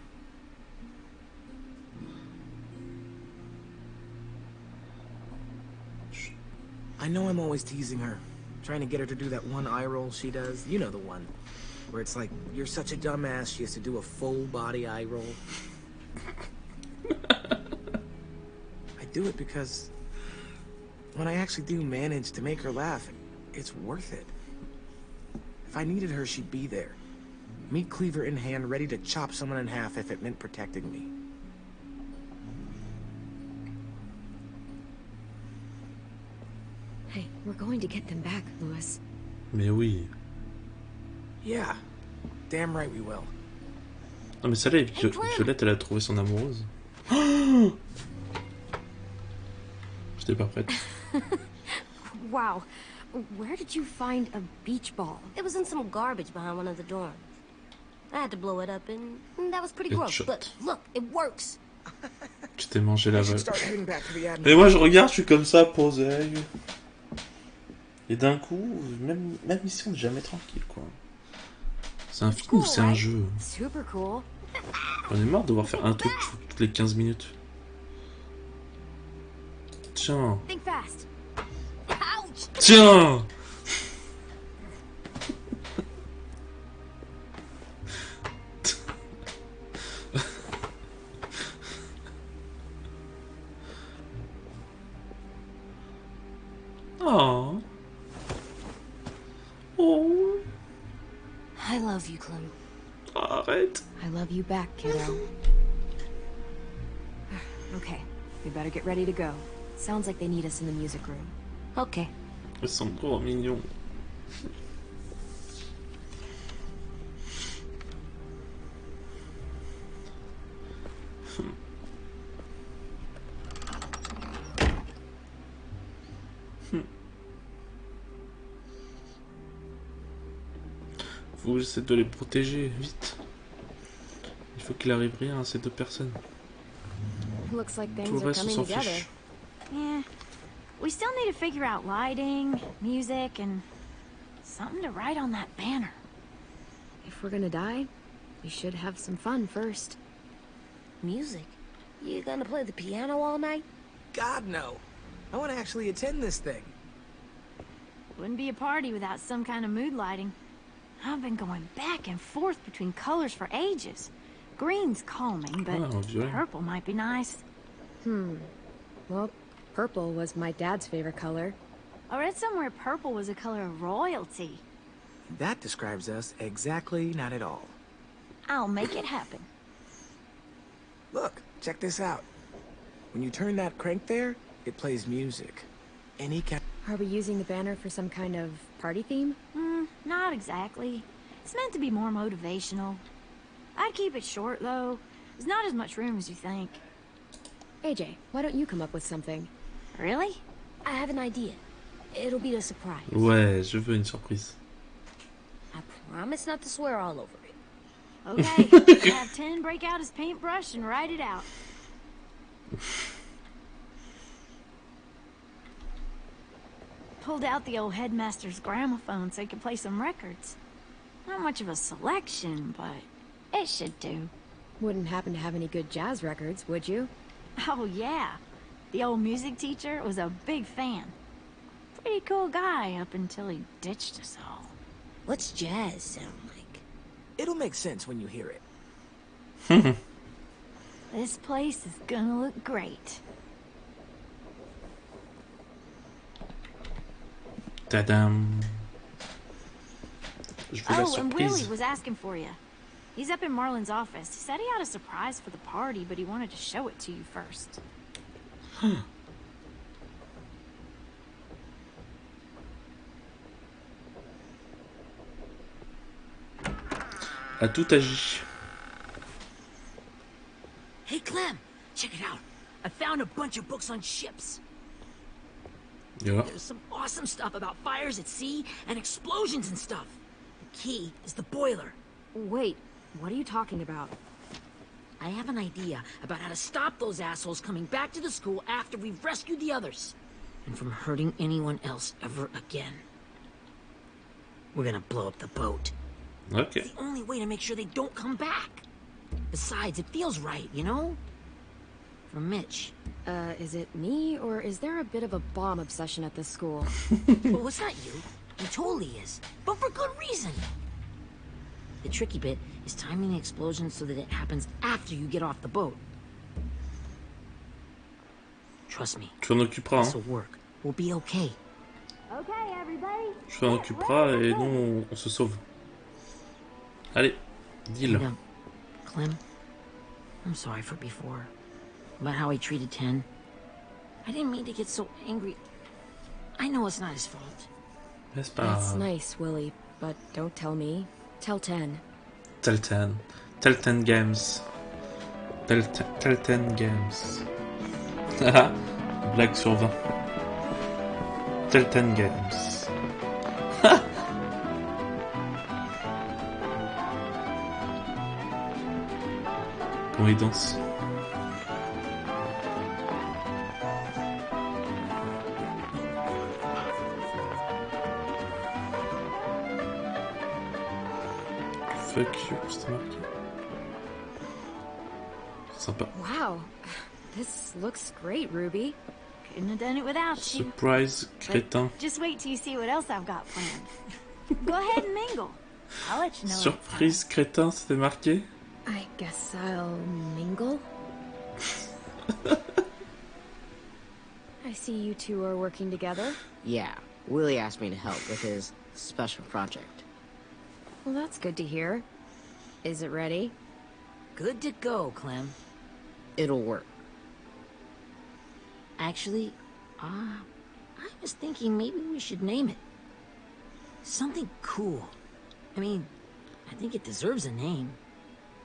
I know I'm always teasing her, trying to get her to do that one eye roll she does. You know the one. Where it's like, you're such a dumbass, she has to do a full body eye roll. I do it because when I actually do manage to make her laugh, it's worth it. If I needed her, she'd be there. Meat cleaver in hand, ready to chop someone in half if it meant protecting me. Hey, we're going to get them back, Louis. Mais oui. Yeah, damn right we will. Non mais celle-là, Violette, elle a trouvé son amoureuse. J'étais pas prête. Wow. Where did you find a beach ball? It was in some garbage behind one of the dorms. I had to blow it up, and that was pretty gross. But look, it works. Tu t'es mangé la vague. Start heading back to the admin. Et moi je regarde, je suis comme ça, posé. Et d'un coup, même ici on n'est jamais tranquille quoi. C'est un film ou c'est un jeu? Super cool. On est marre de devoir faire un truc toutes les 15 minutes. Tiens. Think fast. Ouch. Tiens. Oh. Oh. I love you, Clem. Arrête. I love you back, kiddo. Okay, we better get ready to go. Sounds like they need us in the music room. Okay. Ils sont trop mignons. Faut que j'essaie de les protéger, vite. Il faut qu'il arrive rien à ces deux personnes. Looks like Tout things le are reste, on coming s'en together. fiche. Yeah. We still need to figure out lighting, music, and something to write on that banner. If we're gonna die, we should have some fun first. Music? You gonna play the piano all night? God, no. I want to actually attend this thing. Wouldn't be a party without some kind of mood lighting. I've been going back and forth between colors for ages. Green's calming, but purple might be nice. Well, purple was my dad's favorite color. I read somewhere purple was a color of royalty. That describes us exactly not at all. I'll make it happen. Look, check this out. When you turn that crank there, it plays music. Any kind. Are we using the banner for some kind of party theme? Not exactly. It's meant to be more motivational. I'd keep it short, though. There's not as much room as you think. AJ, why don't you come up with something? Really? I have an idea. It'll be a surprise. Ouais, je veux une surprise. I promise not to swear all over it. Okay, have 10 break out his paintbrush and write it out. Pulled out the old headmaster's gramophone so he could play some records. Not much of a selection, but it should do. Wouldn't happen to have any good jazz records, would you? Oh, yeah. The old music teacher was a big fan. Pretty cool guy up until he ditched us all. What's jazz sound like? It'll make sense when you hear it. This place is gonna look great. Tadam. Je veux la Oh, and Willie surprise. was asking for you. He's up in Marlin's office. He said he had a surprise for the party, but he wanted to show it to you first. A tout agi. Hey, Clem, check it out. I found a bunch of books on ships. Ja. There's some awesome stuff about fires at sea and explosions and stuff. The key is the boiler. Wait, what are you talking about? I have an idea about how to stop those assholes coming back to the school after we've rescued the others. And from hurting anyone else ever again. We're gonna blow up the boat. Ok. It's the only way to make sure they don't come back. Besides, it feels right, you know? For Mitch. Is it me, or is there a bit of a bomb obsession at this school? Well, it's not you. He totally is. But for good reason. The tricky bit is timing the explosion so that it happens after you get off the boat. Trust me. Tu t'en occuperas, This'll hein. work. We'll be okay. Okay, everybody. Je m'en occupera et nous on se sauve. Allez, deal. And, Clem, I'm sorry for before. About how he treated Ten. I didn't mean to get so angry. I know it's not his fault. C'est pas That's grave. nice, Willie, but don't tell me. Tell 10. Tell 10. Tell 10 games. Tell 10 games. Blague sur 20. Tell 10 games. Bon, il danse. Fuck you, c'était marqué. Sympa. Wow, this looks great, Ruby. Couldn't have done it without you. Surprise, crétin. Just wait till you see what else I've got planned. Go ahead and mingle. I'll let you know. Surprise, crétin, c'était marqué. I guess I'll mingle. I see you two are working together. Yeah, Willie asked me to help with his special project. Well, that's good to hear. Is it ready? Good to go, Clem. It'll work. Actually, I was thinking maybe we should name it. Something cool. I mean, I think it deserves a name.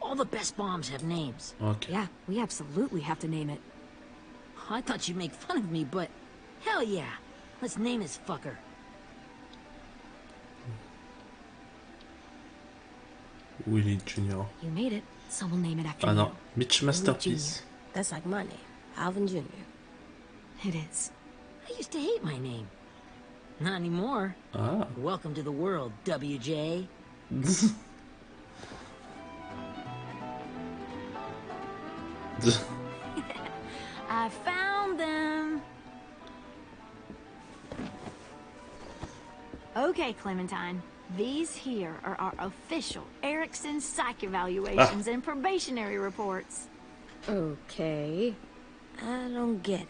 All the best bombs have names. Ok. Yeah, we absolutely have to name it. I thought you'd make fun of me, but hell yeah. Let's name this fucker. Willie Jr. You made it, so we'll name it after Ah you. non, Mitch Masterpiece. That's like my name, Alvin Jr. It is. I used to hate my name. Not anymore. Ah. Welcome to the world, WJ. I found them. Okay, Clementine. These here are our official Erickson psych evaluations and probationary reports. Okay. I don't get it.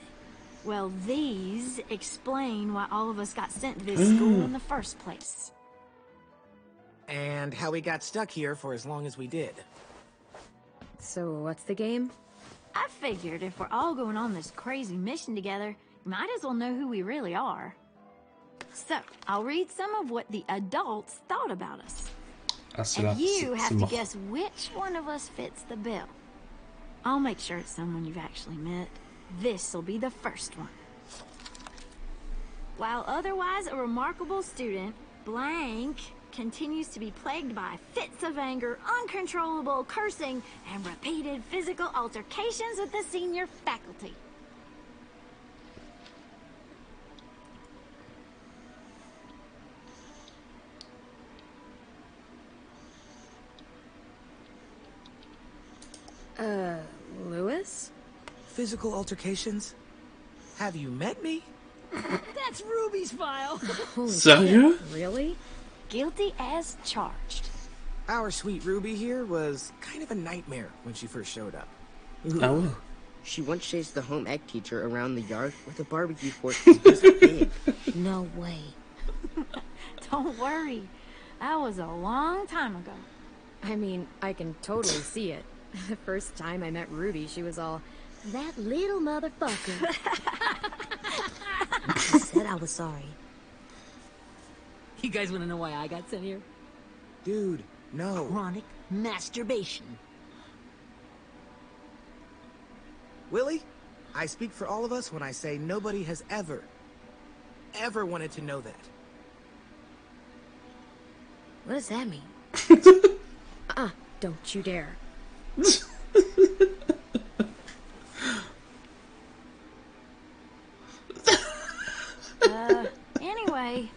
Well, these explain why all of us got sent to this school in the first place. And how we got stuck here for as long as we did. So what's the game? I figured if we're all going on this crazy mission together, you might as well know who we really are. So, I'll read some of what the adults thought about us. Ah, c'est And là. you have to mort. guess which one of us fits the bill. I'll make sure it's someone you've actually met. This'll be the first one. While otherwise a remarkable student, blank continues to be plagued by fits of anger, uncontrollable cursing, and repeated physical altercations with the senior faculty. Lewis? Physical altercations? Have you met me? That's Ruby's file. Holy Sérieux? shit, really? Guilty as charged. Our sweet Ruby here was kind of a nightmare when she first showed up. Ah ouais. She once chased the home ec teacher around the yard with a barbecue fork this big. No way. Don't worry. That was a long time ago. I mean, I can totally see it. The first time I met Ruby, she was all, that little motherfucker. I said I was sorry. You guys want to know why I got sent here? Dude, no. Chronic masturbation. Willie, I speak for all of us when I say nobody has ever wanted to know that. What does that mean? Don't you dare. Anyway,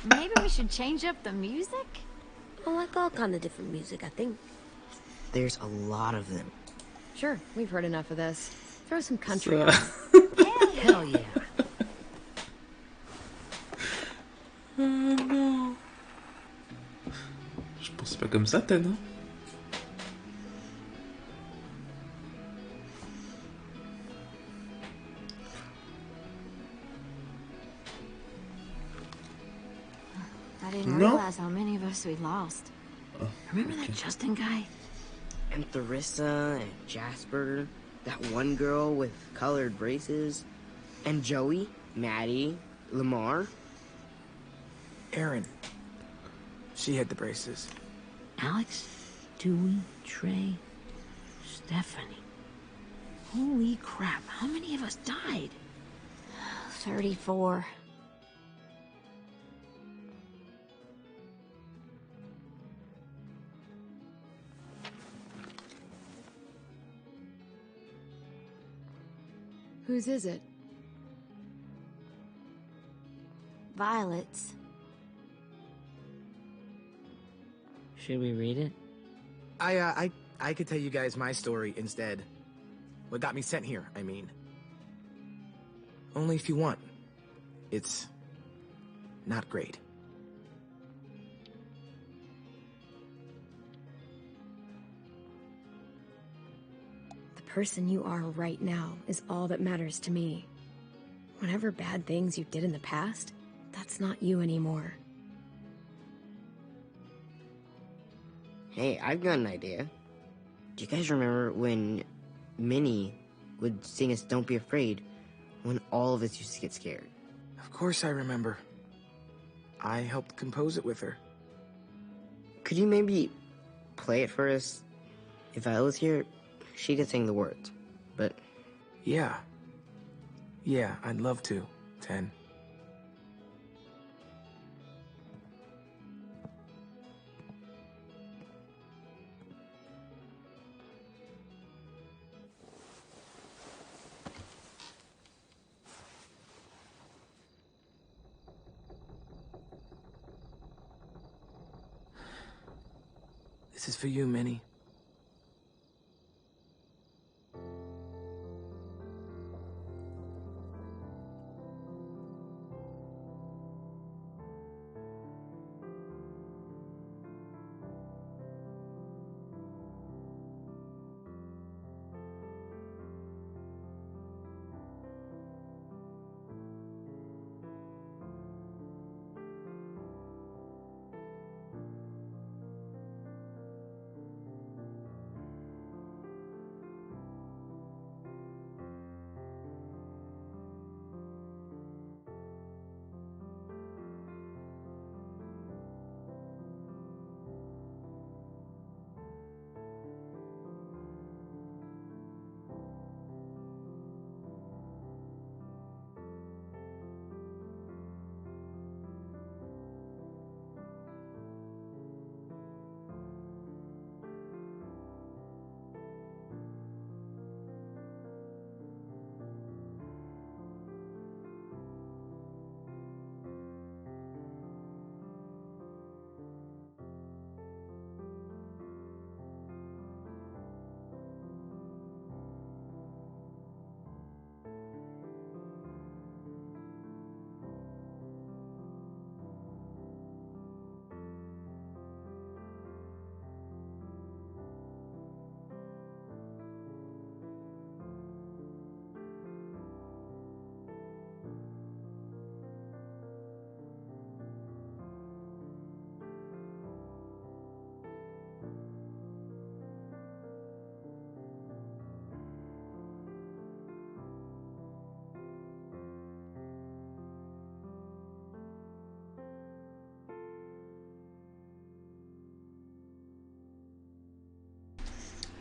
maybe we should change up the music? I like all kind of different music, I think. There's a lot of them. Sure, we've heard enough of this. Throw some country on. Hell yeah. Non. Je pense pas comme ça, Ten. Hein. I didn't No. realize how many of us we'd lost. Remember that Justin guy? And Theresa and Jasper, that one girl with colored braces, and Joey, Maddie, Lamar. Erin. She had the braces. Alex, Dewey, Trey, Stephanie. Holy crap, how many of us died? 34. Whose is it? Violet's. Should we read it? I could tell you guys my story instead. What got me sent here, I mean. Only if you want. It's not great. The person you are right now is all that matters to me. Whatever bad things you did in the past, that's not you anymore. Hey, I've got an idea. Do you guys remember when Minnie would sing us Don't Be Afraid when all of us used to get scared? Of course I remember. I helped compose it with her. Could you maybe play it for us? If I was here, she could sing the words, but... Yeah. Yeah, I'd love to, 10. This is for you, Minnie.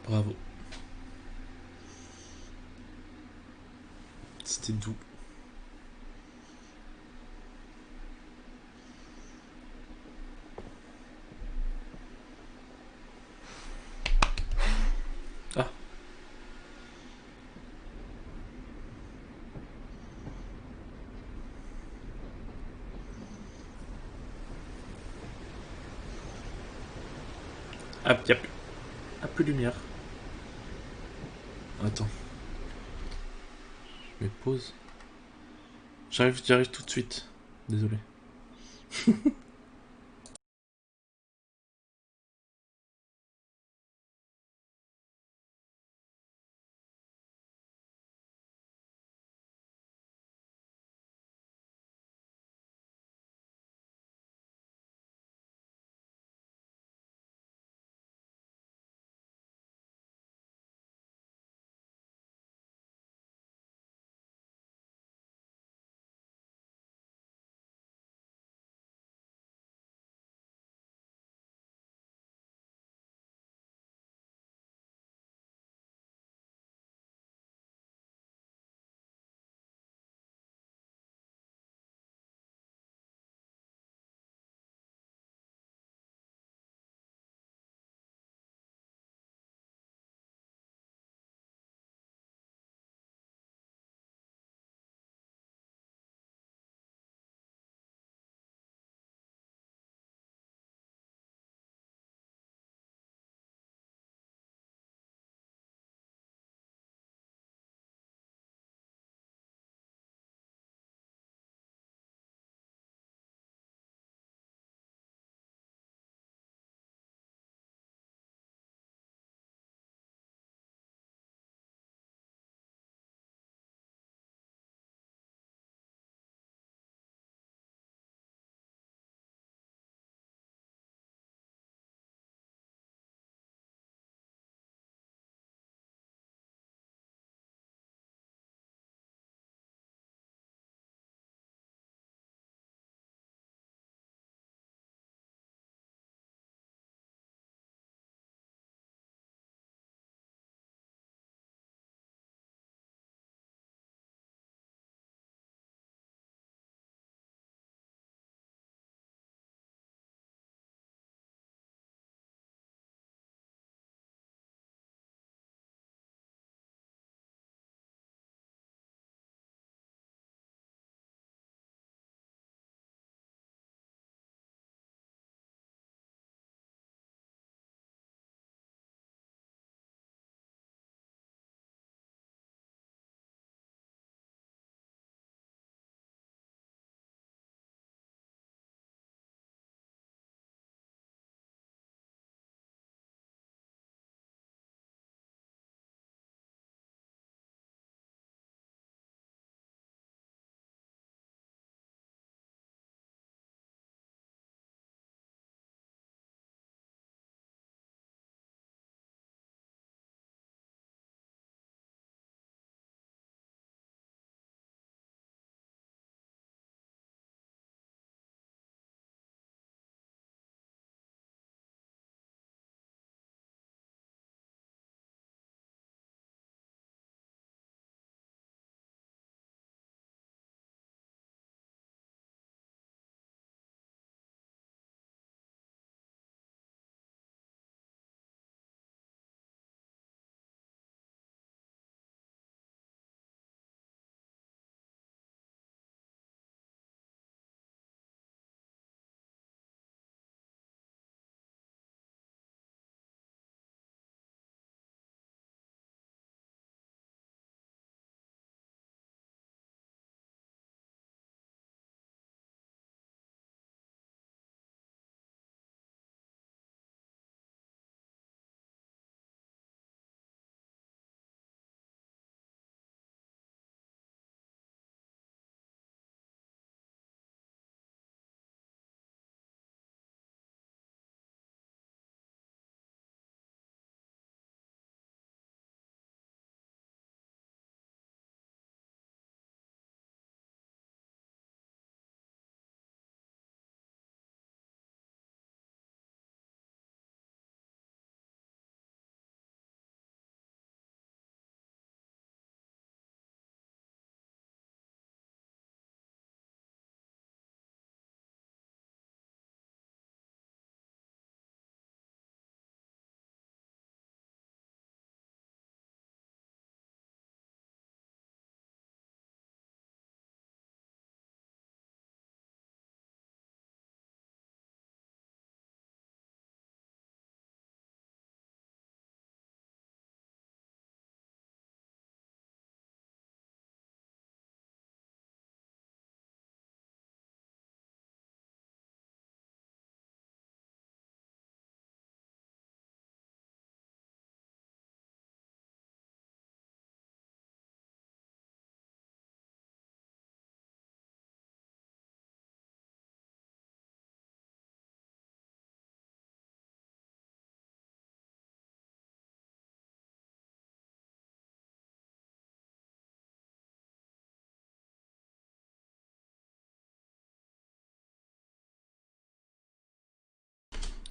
Bravo. C'était doux. Ah. Ah, y'a plus. Ah, plus de lumière. Attends. Je mets pause. J'arrive tout de suite. Désolé.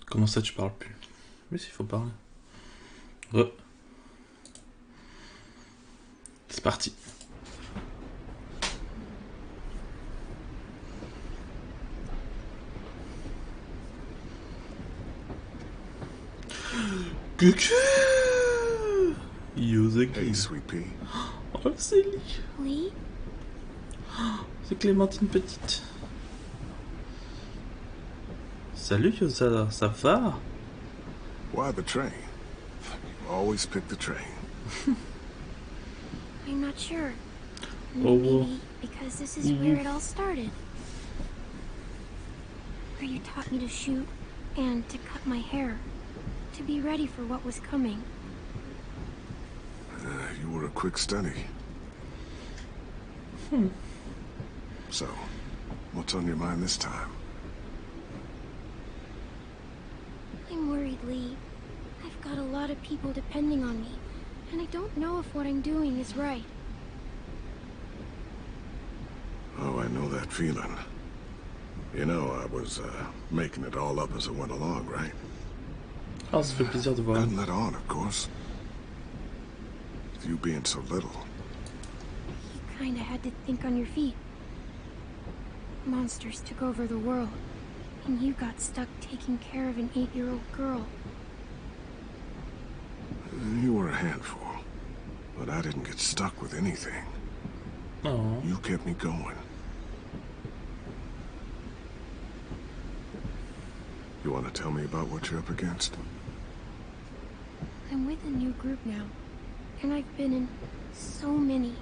Comment ça tu parles plus? Mais s'il faut parler. Re. C'est parti. Coucou Yoseki. Hey, sweet pea. Oh, c'est Lee. Lee? C'est Clémentine petite. Salut Yosa, ça va? Why the train? You always pick the train. I'm not sure. Oh, Maybe because this is where it all started. Where you taught me to shoot and to cut my hair. To be ready for what was coming. You were a quick study. So, what's on your mind this time? I'm worried, Lee. I've got a lot of people depending on me, and I don't know if what I'm doing is right. Oh, I know that feeling. You know, I was making it all up as I went along, right? Oh, ça fait plaisir de voir. Couldn't let on, of course. With you being so little. You kinda had to think on your feet. Monsters took over the world, and you got stuck taking care of an 8-year-old girl. You were a handful, but I didn't get stuck with anything. Oh. You kept me going. You want to tell me about what you're up against? I'm with a new group now, and I've been in so many,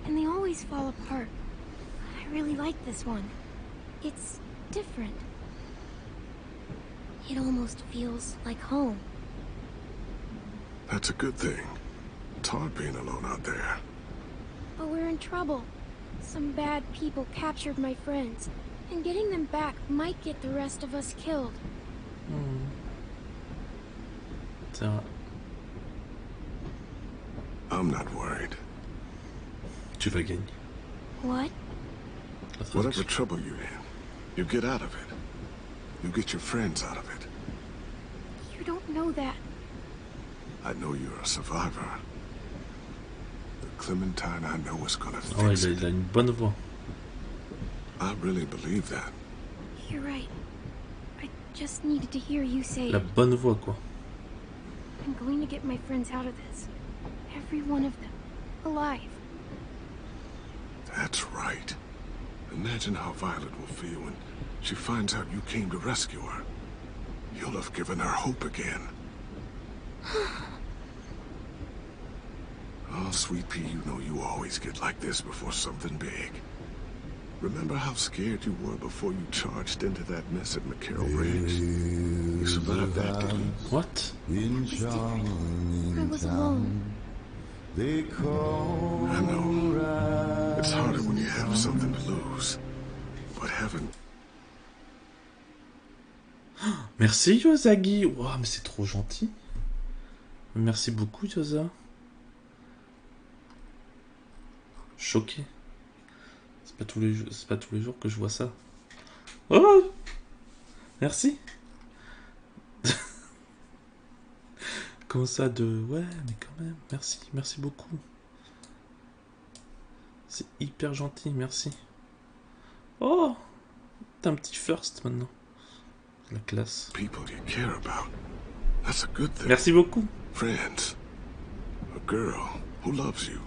and they always fall apart. I really like this one. It's different. It almost feels like home. That's a good thing. It's hard being alone out there. But we're in trouble. Some bad people captured my friends, and getting them back might get the rest of us killed. C'est vrai. I'm not worried. Tu vas gagner. What? Whatever trouble you're in, you get out of it. You get your friends out of it. You don't know that. I know you're a survivor. The Clementine I know is gonna Oh, fix il a une bonne voix. I really believe that. You're right. I just needed to hear you say La it. bonne voix, quoi. I'm going to get my friends out of this. Every one of them. Alive. That's right. Imagine how Violet will feel when she finds out you came to rescue her. You'll have given her hope again. Oh, sweet pea, you know you always get like this before something big. Remember how scared you were before you charged into that mess at McCarroll Ranch? You survived that, didn't you? What? I was alone. I know. It's harder when you have something to lose. But having... Merci Yosagi. Wow, mais c'est trop gentil. Merci beaucoup Yosa. Choqué. C'est pas tous les jours que je vois ça. Oh, merci. Comment ça de... Ouais, mais quand même, merci beaucoup. C'est hyper gentil, merci. Oh, t'as un petit first maintenant. La classe. People you care about. That's a good thing. Merci beaucoup. Friends. A girl who loves you.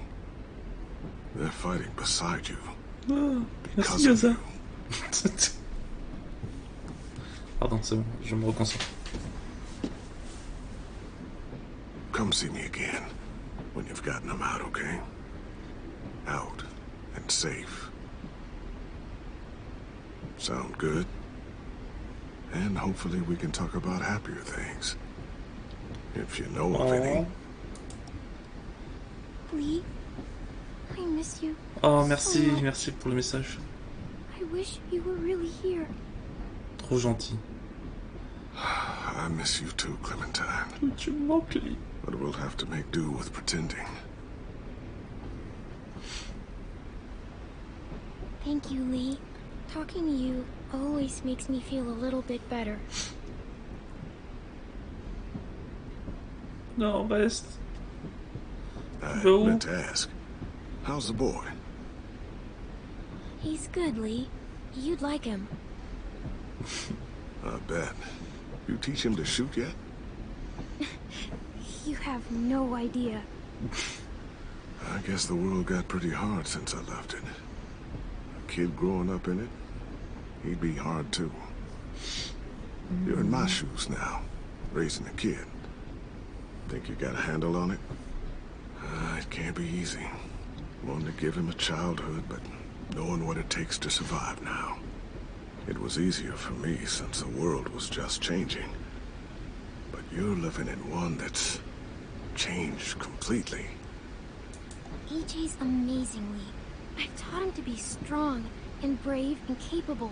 They're fighting beside you. Oh, Because merci of Yosa. you. Pardon, c'est bon, je me reconcentre. Come see me again when you've gotten them out, okay? Out and safe. Sound good? And hopefully we can talk about happier things. If you know of any. Lee, I miss you. Oh, so merci, much. merci pour le message. I wish you were really here. Trop gentil. I miss you too, Clementine. Tu me manques, Lee. But we'll have to make do with pretending. Thank you, Lee. Talking to you always makes me feel a little bit better. Non, reste. I Go. meant to ask, how's the boy? He's good, Lee. You'd like him. I bet. You teach him to shoot yet? You have no idea. I guess the world got pretty hard since I left it. A kid growing up in it, he'd be hard too. You're in my shoes now, raising a kid. Think you got a handle on it? It can't be easy. Wanted to give him a childhood, but knowing what it takes to survive now. It was easier for me since the world was just changing. But you're living in one that's changed completely. EJ's amazing, Lee. I've taught him to be strong and brave and capable.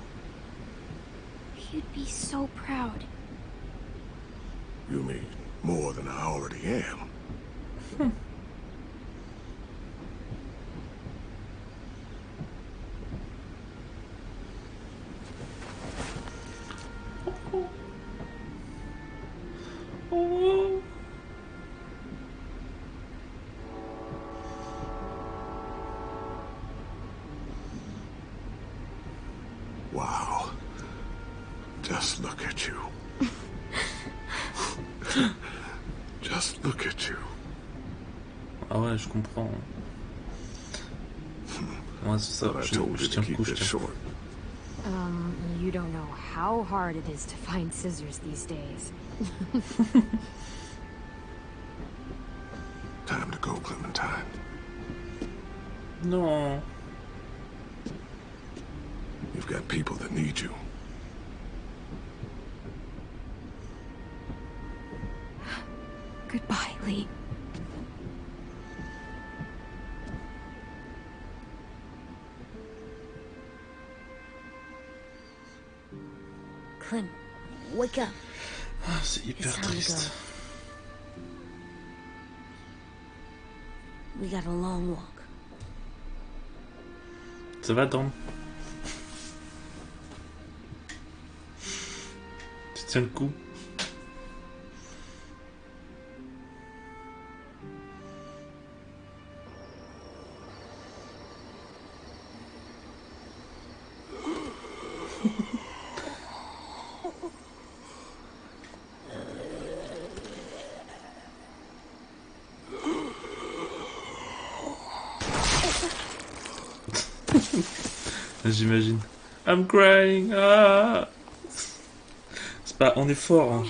You'd be so proud. You mean more than I already am? Oh. Wow. Just look at you. Just look at you. Ah ouais, je comprends. Ouais, c'est ça. Thought I told you to keep this short. You don't know how hard it is to find scissors these days. Time to go, Clementine. Non. You've got people that need you. Goodbye, Lee. Clem, wake up. Ah, c'est hyper It's time to triste. We got a long walk. Ça va, Tom? Tu tiens le coup? J'imagine. I'm crying. Ah. C'est pas. On est fort.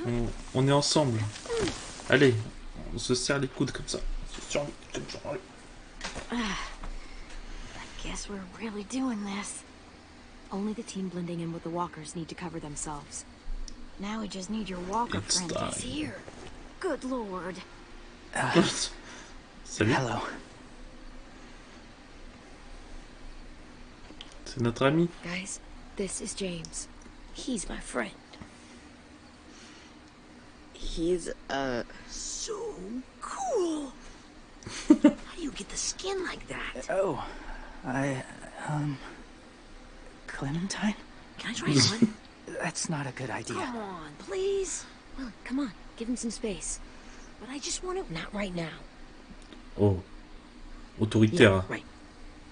Hein. On est ensemble. Allez, on se serre les coudes comme ça. On se serre les coudes comme ça. Allez. I guess we're really doing this. Only the team blending in with the walkers need to cover themselves. Now we just need your walker It's friend time. that's here. Good lord. Salut. Hello. C'est notre ami. Guys, this is James. He's my friend. He's, So cool. How do you get the skin like that? Oh, Clementine? Can I try one? That's not a good idea. Come on, please. Well, come on, give him some space. But I just want to... Not right now. Oh. Autoritaire. Right.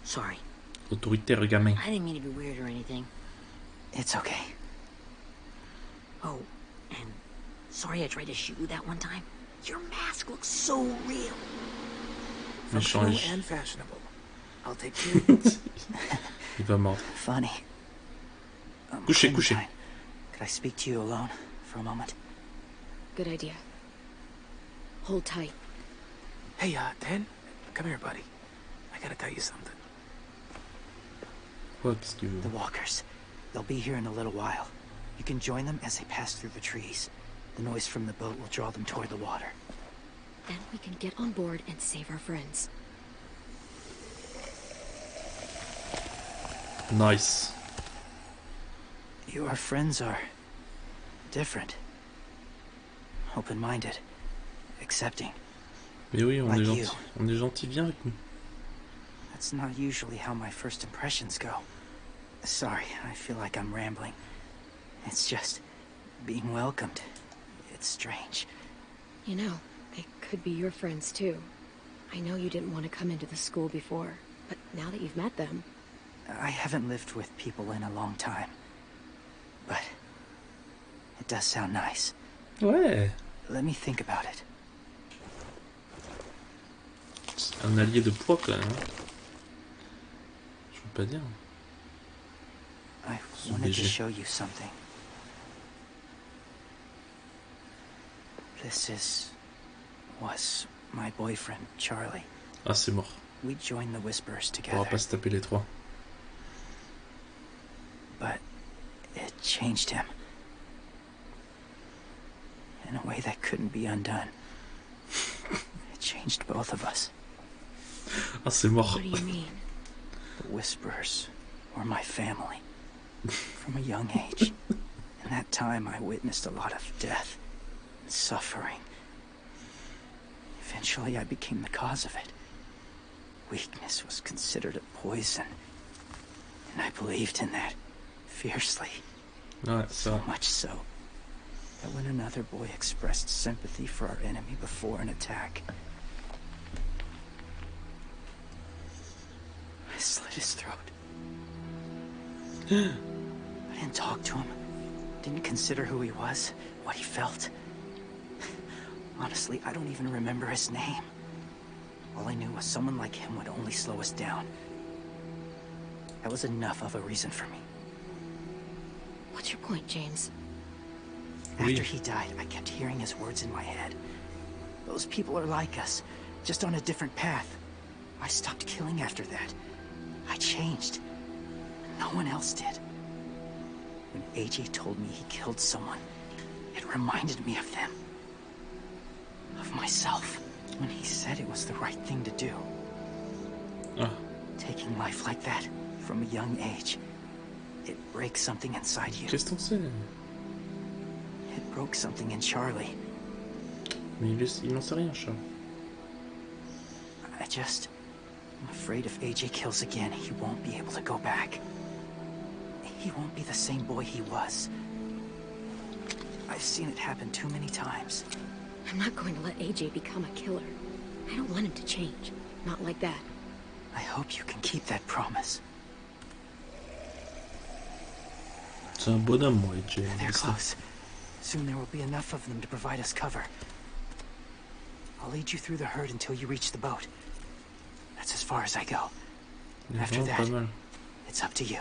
Sorry. Autoritaire, gamin. I didn't mean to be weird or anything. It's okay. Oh, and sorry I tried to shoot you that one time. Your mask looks so real. Functional Change. and fashionable. I'll take two. Il va mordre. Funny. Couchez, couchez. Clementine, could I speak to you alone for a moment? Good idea. Hold tight. Hey, Dan, come here, buddy. I gotta tell you something. Quoi, qu'est-ce qu'il veut? The walkers. They'll be here in a little while. You can join them as they pass through the trees. The noise from the boat will draw them toward the water. Then we can get on board and save our friends. Nice. Your friends are different. Open-minded. Accepting. Mais oui, on Like est you. gentil. On est gentil, viens avec nous. That's not usually how my first impressions go. Sorry, I feel like I'm rambling. It's just being welcomed. It's strange. You know, could be your friends too. I know you didn't want to come into the school before, but now that you've met them... I haven't lived with people in a long time. But it does sound nice. Ouais. Let me think about it. C'est un allié de poids quand même. Hein. Je veux pas dire. I wanted to show you something. This was my boyfriend, Charlie. Ah, c'est mort. We joined the Whisperers On together. va pas se taper les trois. But it changed him. In a way that couldn't be undone. It changed both of us. Ah, c'est mort. What do you mean? The Whisperers were my family. From a young age. In that time, I witnessed a lot of death and suffering. Eventually, I became the cause of it. Weakness was considered a poison. And I believed in that fiercely. Ouais, ça. So much so that when another boy expressed sympathy for our enemy before an attack, I slit his throat. I didn't talk to him. Didn't consider who he was, what he felt. Honestly, I don't even remember his name. All I knew was someone like him would only slow us down. That was enough of a reason for me. What's your point, James? After he died, I kept hearing his words in my head. Those people are like us, just on a different path. I stopped killing after that. I changed. No one else did. When AJ told me he killed someone, it reminded me of them. Of myself. When he said it was the right thing to do. Ah. Taking life like that, from a young age, it breaks something inside you. Qu'est-ce que t'en sais? It broke something in Charlie. Mais il n'en sait rien, Charles. I'm afraid if AJ kills again, he won't be able to go back. He won't be the same boy he was. I've seen it happen too many times. I'm not going to let AJ become a killer. I don't want him to change. Not like that. I hope you can keep that promise. C'est un bonhomme, moi, AJ. They're close. Soon there will be enough of them to provide us cover. I'll lead you through the herd until you reach the boat. That's as far as I go. After that, it's up to you.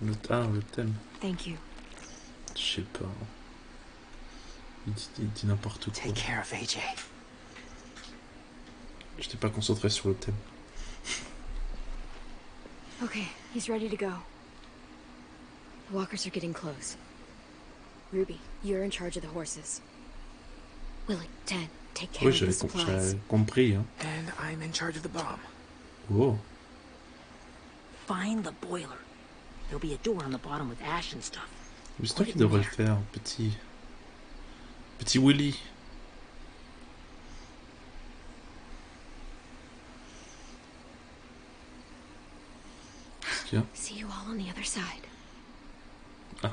Le thème. Thank you. Je sais pas. Il dit n'importe quoi. Take care of AJ. J'étais pas concentré sur le thème. Okay, he's ready to go. The walkers are getting close. Ruby, you're in charge of the horses. Willie, Ted, take care of the supplies. J'avais compris, hein. And I'm in charge of the bomb. Oh. Find the boiler. There'll be a door on the bottom with ash and stuff. C'est toi qui devrais le faire, petit Willy. Qu'est-ce qu'il y a? See you all on the other side. Ah.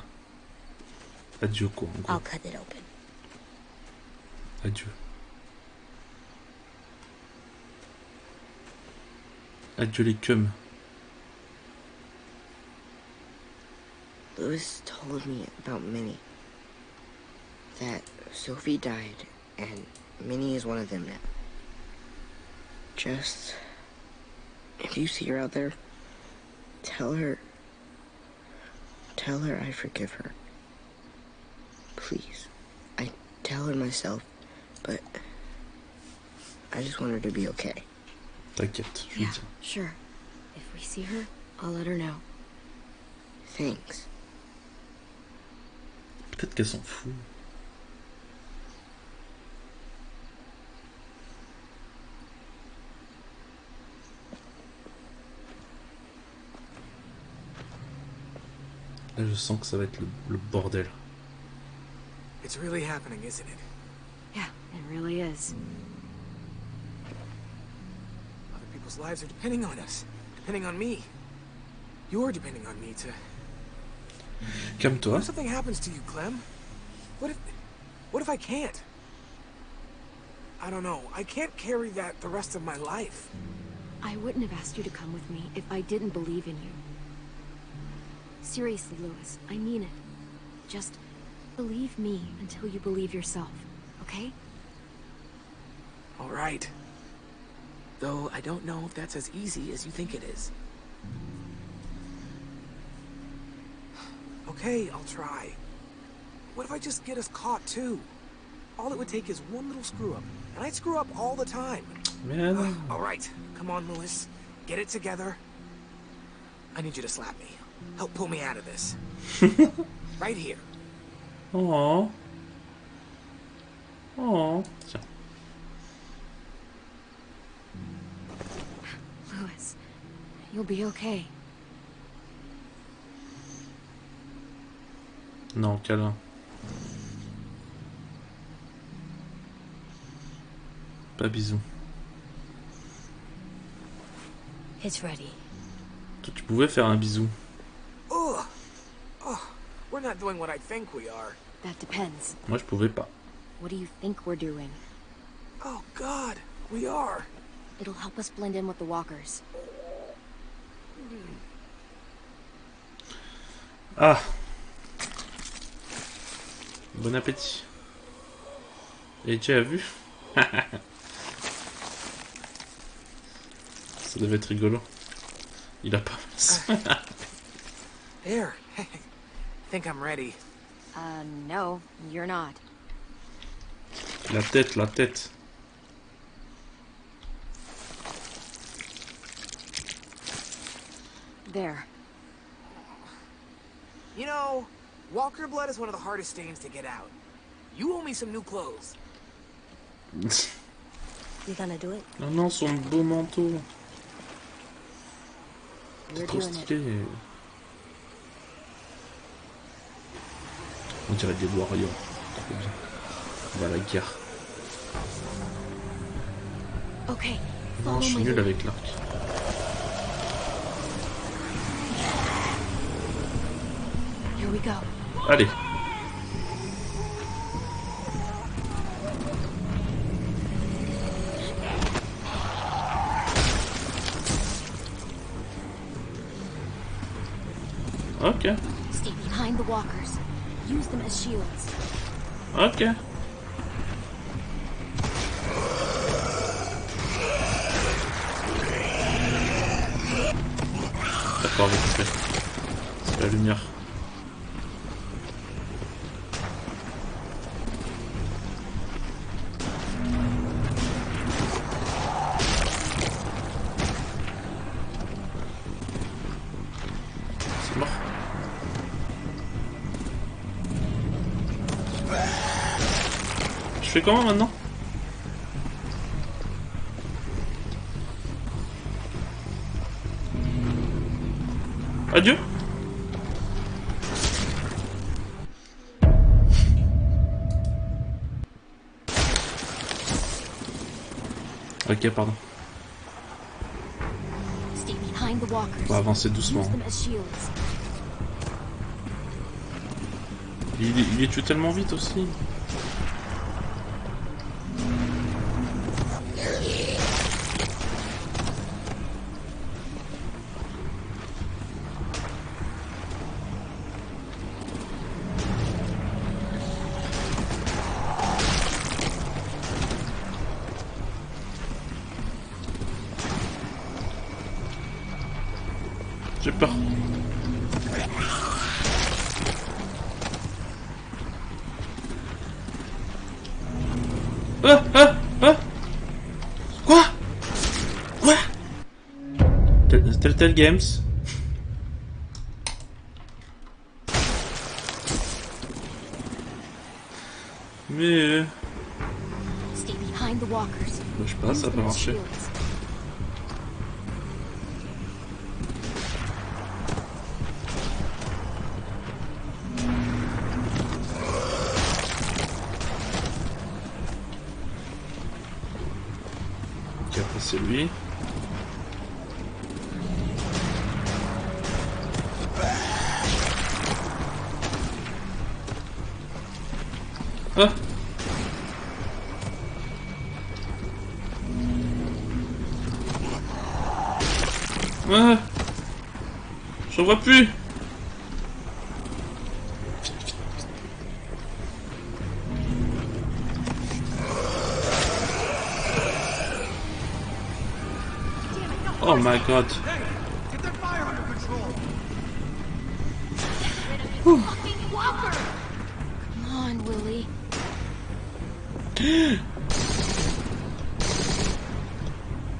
Adieu, quoi, en gros. I'll cut it open. Adieu. Adieu les cums. Lewis told me about Minnie. That Sophie died, and Minnie is one of them now. Just... if you see her out there, tell her I forgive her. Please. I tell her myself, but I just want her to be okay. T'inquiète, je lui dis. Sure. If we see her, I'll let her know. Thanks. Peut-être qu'elle s'en fout. Là, je sens que ça va être le bordel. It's really happening, isn't it? Yeah, it really is. Other people's lives are depending on us. Depending on me. You're depending on me to... Calme-toi. What if something happens to you, Clem? What if I can't? I don't know. I can't carry that the rest of my life. I wouldn't have asked you to come with me if I didn't believe in you. Seriously, Lewis, I mean it. Just believe me until you believe yourself, okay? All right. Though I don't know if that's as easy as you think it is. Okay, I'll try. What if I just get us caught too? All it would take is one little screw up, and I'd screw up all the time. Man. All right, come on, Lewis. Get it together. I need you to slap me. Help pull me out of this. Right here. Oh. Oh. Tiens. Lewis, you'll be okay. Non, câlin. Pas bisou. It's ready. Toi, tu pouvais faire un bisou. Ugh. Oh, we're not doing what I think we are. That depends. Moi, je pouvais pas. What do you think we're doing? Oh, God, we are. It'll help us blend in with the walkers. Ah. Bon appétit. Et tu as vu? Ça devait être rigolo. Il a pas There. Think I'm ready. No, you're not. La tête, la tête. There. You know, Walker blood is one of the hardest stains to get out. You owe me some new clothes. You gonna do it? Oh non, son beau manteau. C'est You're trop doing it. stylé. On dirait des warriors. Trop bien. On va à la guerre. Okay. Non, je suis nul avec l'arc. Here we go. Allez. Ok. Stay behind the walkers. Use them as shields. Ok. D'accord, vite fait. C'est la lumière. C'est mort. Je fais comment maintenant? Adieu. Ok, pardon. Stay behind the walkers. On va avancer doucement. Use them as shields. Il les tue tellement vite aussi. J'ai peur. Ah Quoi? Quoi? Telltale Games. Mais... Stay behind the walkers. Je sais pas, ça peut marcher. Ok, après c'est lui. Ah! Ah, j'en vois plus. Oh my god. Get that fire under control. Fucking Walker! Come on, Willie.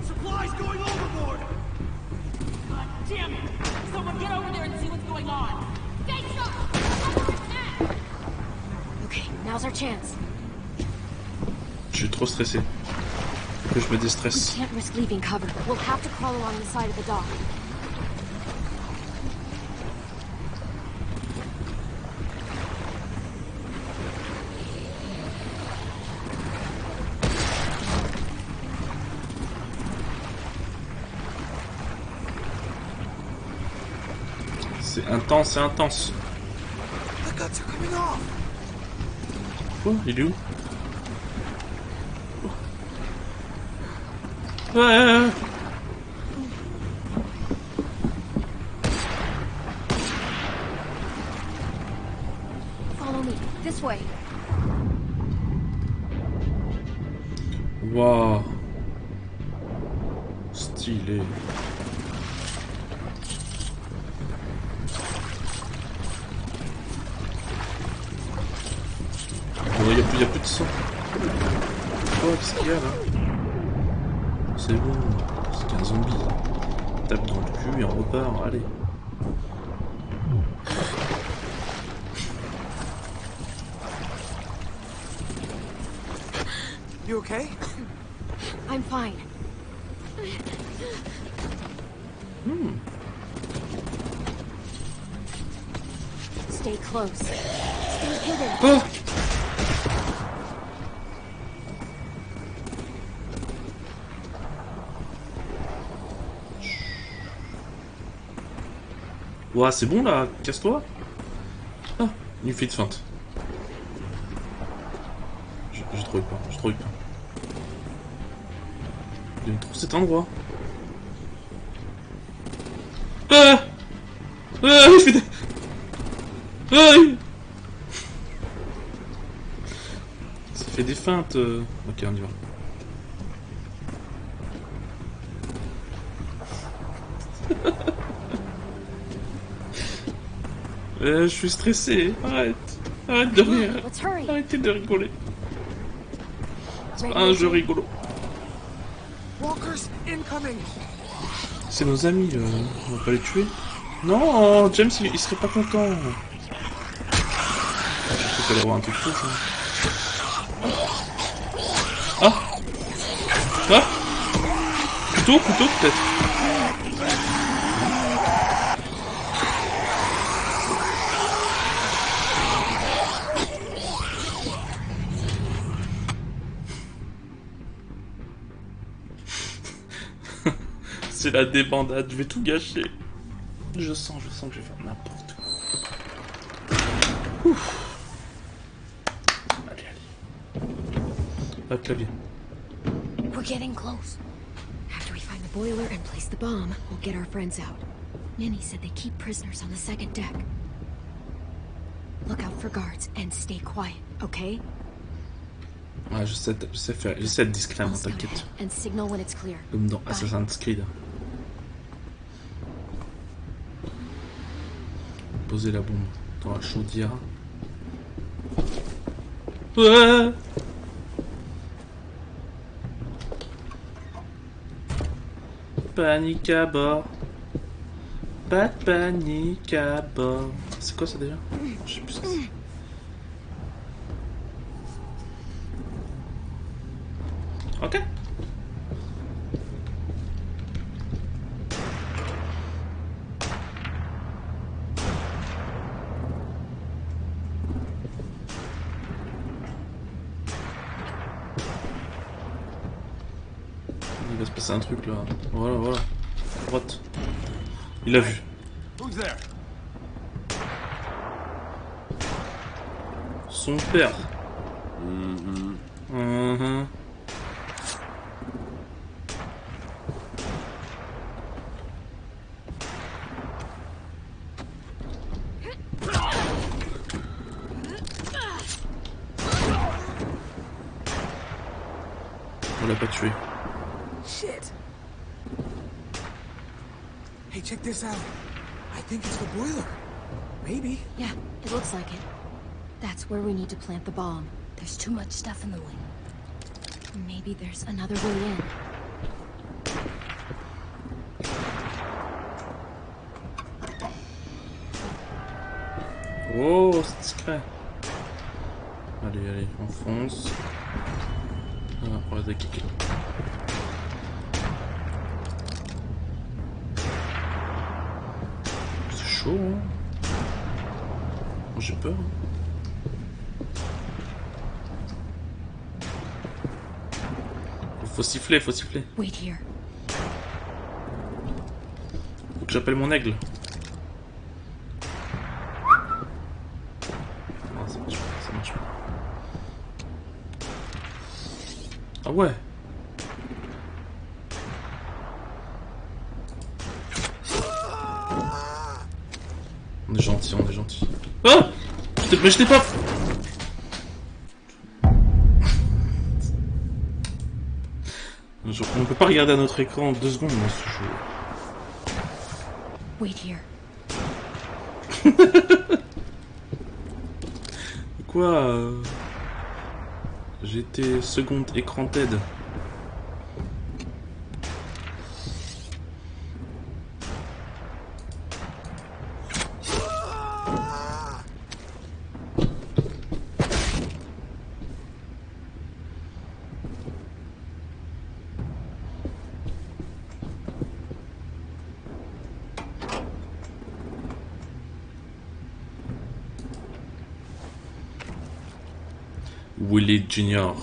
Supplies going overboard. God damn it! Someone get over there and see what's going on. Face up! Under attack! Okay, now's our chance. Je suis trop stressé. Faut que je me We déstresse. can't risk leaving cover. We'll have to crawl along the side of the dock. C'est intense, c'est intense. The guts are coming off. Oh, il est où? Ouais. Follow me. This way. Waouh. Stylé. Il y a plus de sang. Oh, qu'est-ce qu'il y a là? C'est bon, c'est qu'un zombie. Tape dans le cul et on repart, allez. You okay? I'm fine. Stay close. Stay hidden. Oh! Ouah, c'est bon là, casse-toi. Ah, une fille de feinte. J'ai trop eu peur, j'ai trop eu peur. J'aime trop cet endroit. Ah! Ah, je fais des... Aïe! Ça fait des feintes. Ok, on y va. Je suis stressé. Arrête. Arrête de rire. Let's hurry. Arrêtez de rigoler. C'est pas un jeu rigolo. Walkers incoming. C'est nos amis. On va pas les tuer. Non, James, il serait pas content. Il faut aller voir un truc fou, ça. Ah. Ah. Couteau, peut-être. C'est la débandade, je vais tout gâcher. Je sens que je vais faire n'importe quoi. Ouf. Allez. Ah, clavier. We're getting close. After we find the boiler and place the bomb, we'll get our friends out. Ninny said they keep prisoners on the second deck. Look out for guards and stay quiet, okay? Ouais, je sais être discret, I'll scout t'inquiète. ahead and signal when it's clear. Comme dans Bye. Assassin's Creed. Poser la bombe dans la chaudière. Ouais. Panique à bord. Pas de panique à bord. C'est quoi ça déjà? Je sais plus ce que c'est. Ok. Il va se passer un truc là. Voilà. Droite. Il a vu. Who's there? Son père. pas tué. Shit. Hey, check this out. I think it's the boiler. Maybe. Yeah, it looks like it. That's where we need to plant the bomb. There's too much stuff in the way. Maybe there's another way in. Oh, c'est discret. Allez, allez, on fonce. Ah, on va kicker. C'est chaud, hein. J'ai peur. Hein. Faut siffler, faut siffler. Wait here. Faut que j'appelle mon aigle. Non, ça marche pas, ça marche pas. Ah ouais. On est gentil, on est gentil. Ah! Mais je t'ai pas... On peut pas regarder à notre écran 2 secondes dans ce jeu. Wait here. Quoi J'étais second écran TED. Willie Jr.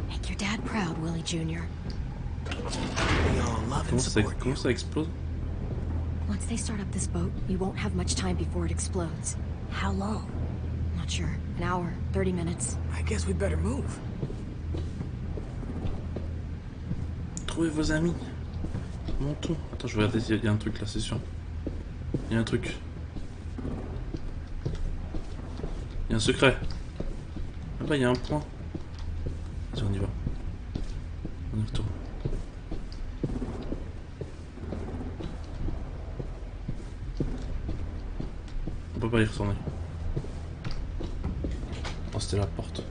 Make your dad proud, Willie Jr. Comment ça explose? Once they start up this boat, we won't have much time before it explodes. How long? Not sure. An hour, 30 minutes. I guess we'd better move. Trouvez vos amis. Montons. Attends, je vais regarder s'il y a un truc là, c'est sûr. Il y a un truc. Il y a un secret. Ah bah il y a un point. Vas-y, on y va. On y retourne. On peut pas y retourner. Oh, c'était la porte.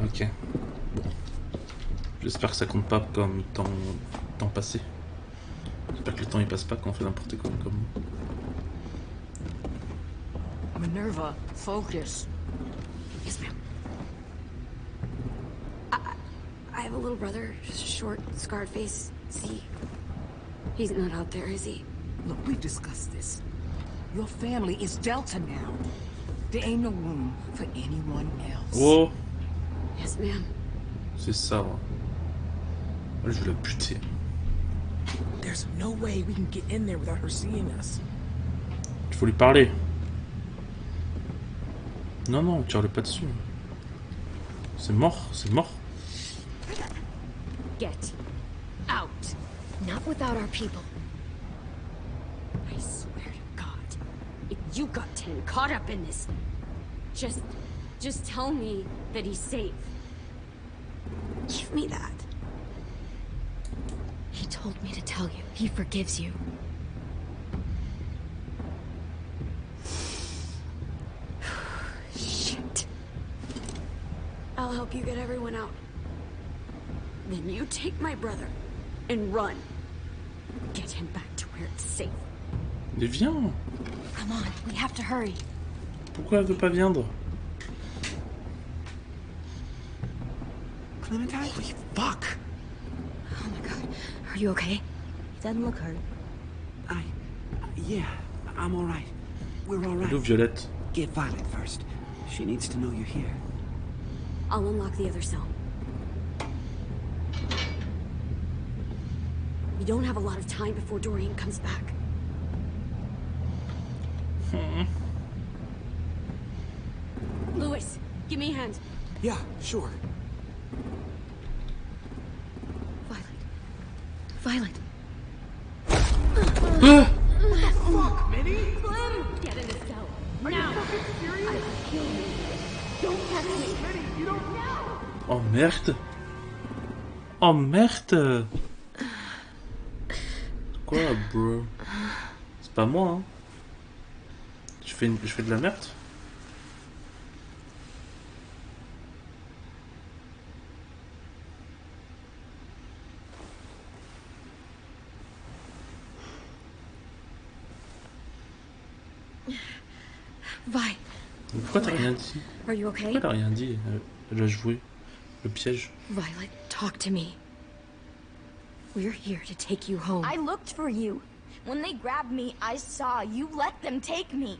Ok. Bon. J'espère que ça compte pas comme temps passé. J'espère que le temps il passe pas quand on fait n'importe quoi comme. Minerva, focus. Yes, ma'am. I have a little brother, short, scarred face. See? He's not out there, is he? Look, we've discussed this. Your family is Delta now. There ain't no room for anyone else. Oh! Yes, ma'am. C'est ça. Hein. Je vais la buter. There's no way we can get in there without her seeing us. Il faut lui parler. Non, non, tire-le pas dessus. C'est mort, c'est mort. Get out. Not without our people. I swear to God, if you got 10 caught up in this, just tell me that he's safe. Give me that. He told me to tell you. He forgives you. Shit. I'll help you get everyone out. Then you take my brother and run. Get him back to where it's safe. Mais viens. Come on, we have to hurry. Pourquoi elle veut pas viendre? Clementine? Holy fuck! Oh my God. Are you okay? He doesn't look hurt. Yeah, I'm all right. We're all right. Hello, Violette. Get Violet first. She needs to know you're here. I'll unlock the other cell. We don't have a lot of time before Dorian comes back. Louis, give me a hand. Yeah, sure. Violet. Oh merde. Oh merde. Quoi, bro? C'est pas moi, hein. Je fais de la merde. Vi. Pourquoi t'as rien dit? Are you okay? Pourquoi t'as rien dit? Elle a joué le piège. Violet, talk to me. We're here to take you home. I looked for you. When they grabbed me, I saw you let them take me.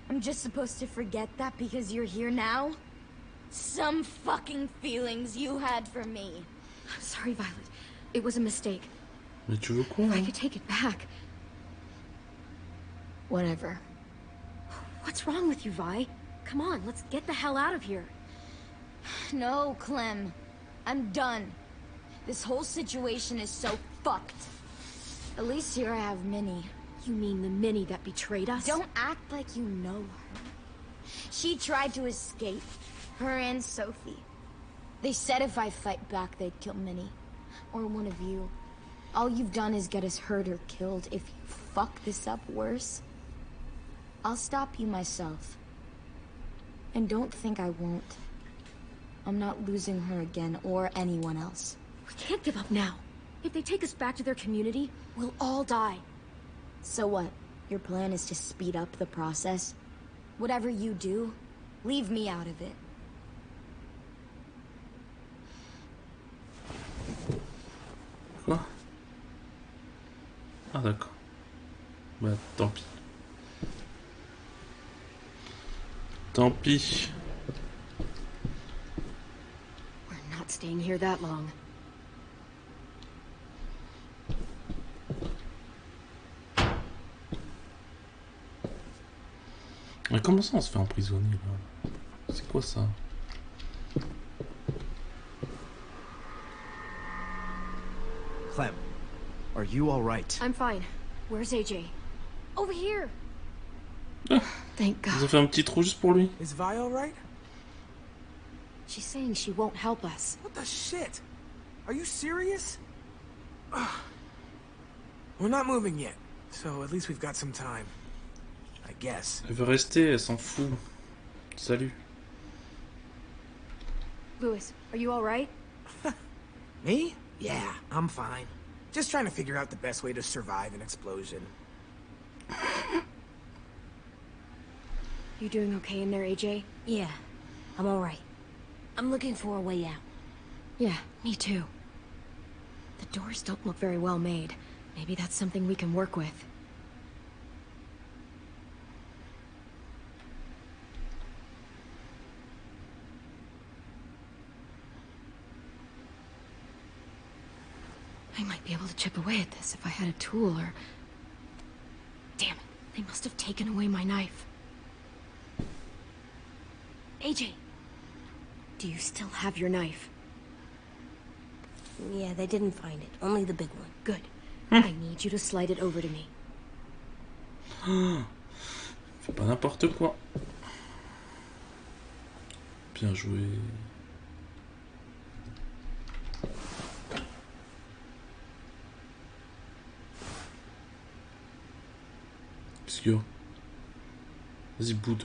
I'm just supposed to forget that because you're here now? Some fucking feelings you had for me. I'm sorry, Violet. It was a mistake. Mais tu veux quoi? I could take it back. Whatever. What's wrong with you, Vi? Come on, let's get the hell out of here. No, Clem. I'm done. This whole situation is so fucked. At least here I have Minnie. You mean the Minnie that betrayed us? Don't act like you know her. She tried to escape. Her and Sophie. They said if I fight back, they'd kill Minnie. Or one of you. All you've done is get us hurt or killed. If you fuck this up worse, I'll stop you myself. And don't think I won't. I'm not losing her again, or anyone else. We can't give up now. If they take us back to their community, we'll all die. So what? Your plan is to speed up the process? Whatever you do, leave me out of it. Quoi? Ah d'accord. Bah tant pis. Tant pis. We're not staying here that long. Mais comment ça on se fait emprisonner là? C'est quoi ça? Clem, are you all right? I'm fine. Where's AJ? Over here. Thank God. Ils ont fait un petit trou juste pour lui. Is Vi all right? She's saying she won't help us. What the shit? Are you serious? We're not moving yet, so at least we've got some time. I guess. Elle veut rester, elle s'en fout. Salut. Louis, are you all right? Me? Yeah, I'm fine. Just trying to figure out the best way to survive an explosion. You doing okay in there, AJ? Yeah, I'm all right. I'm looking for a way out. Yeah, me too. The doors don't look very well made. Maybe that's something we can work with. I might be able to chip away at this if I had a tool or... Damn it, they must have taken away my knife. AJ, do you still have your knife? Yeah, they didn't find it. Only the big one. Good. I need you to slide it over to me. Fais pas n'importe quoi. Bien joué. Qu'est-ce qu'il y a? Vas-y, boude.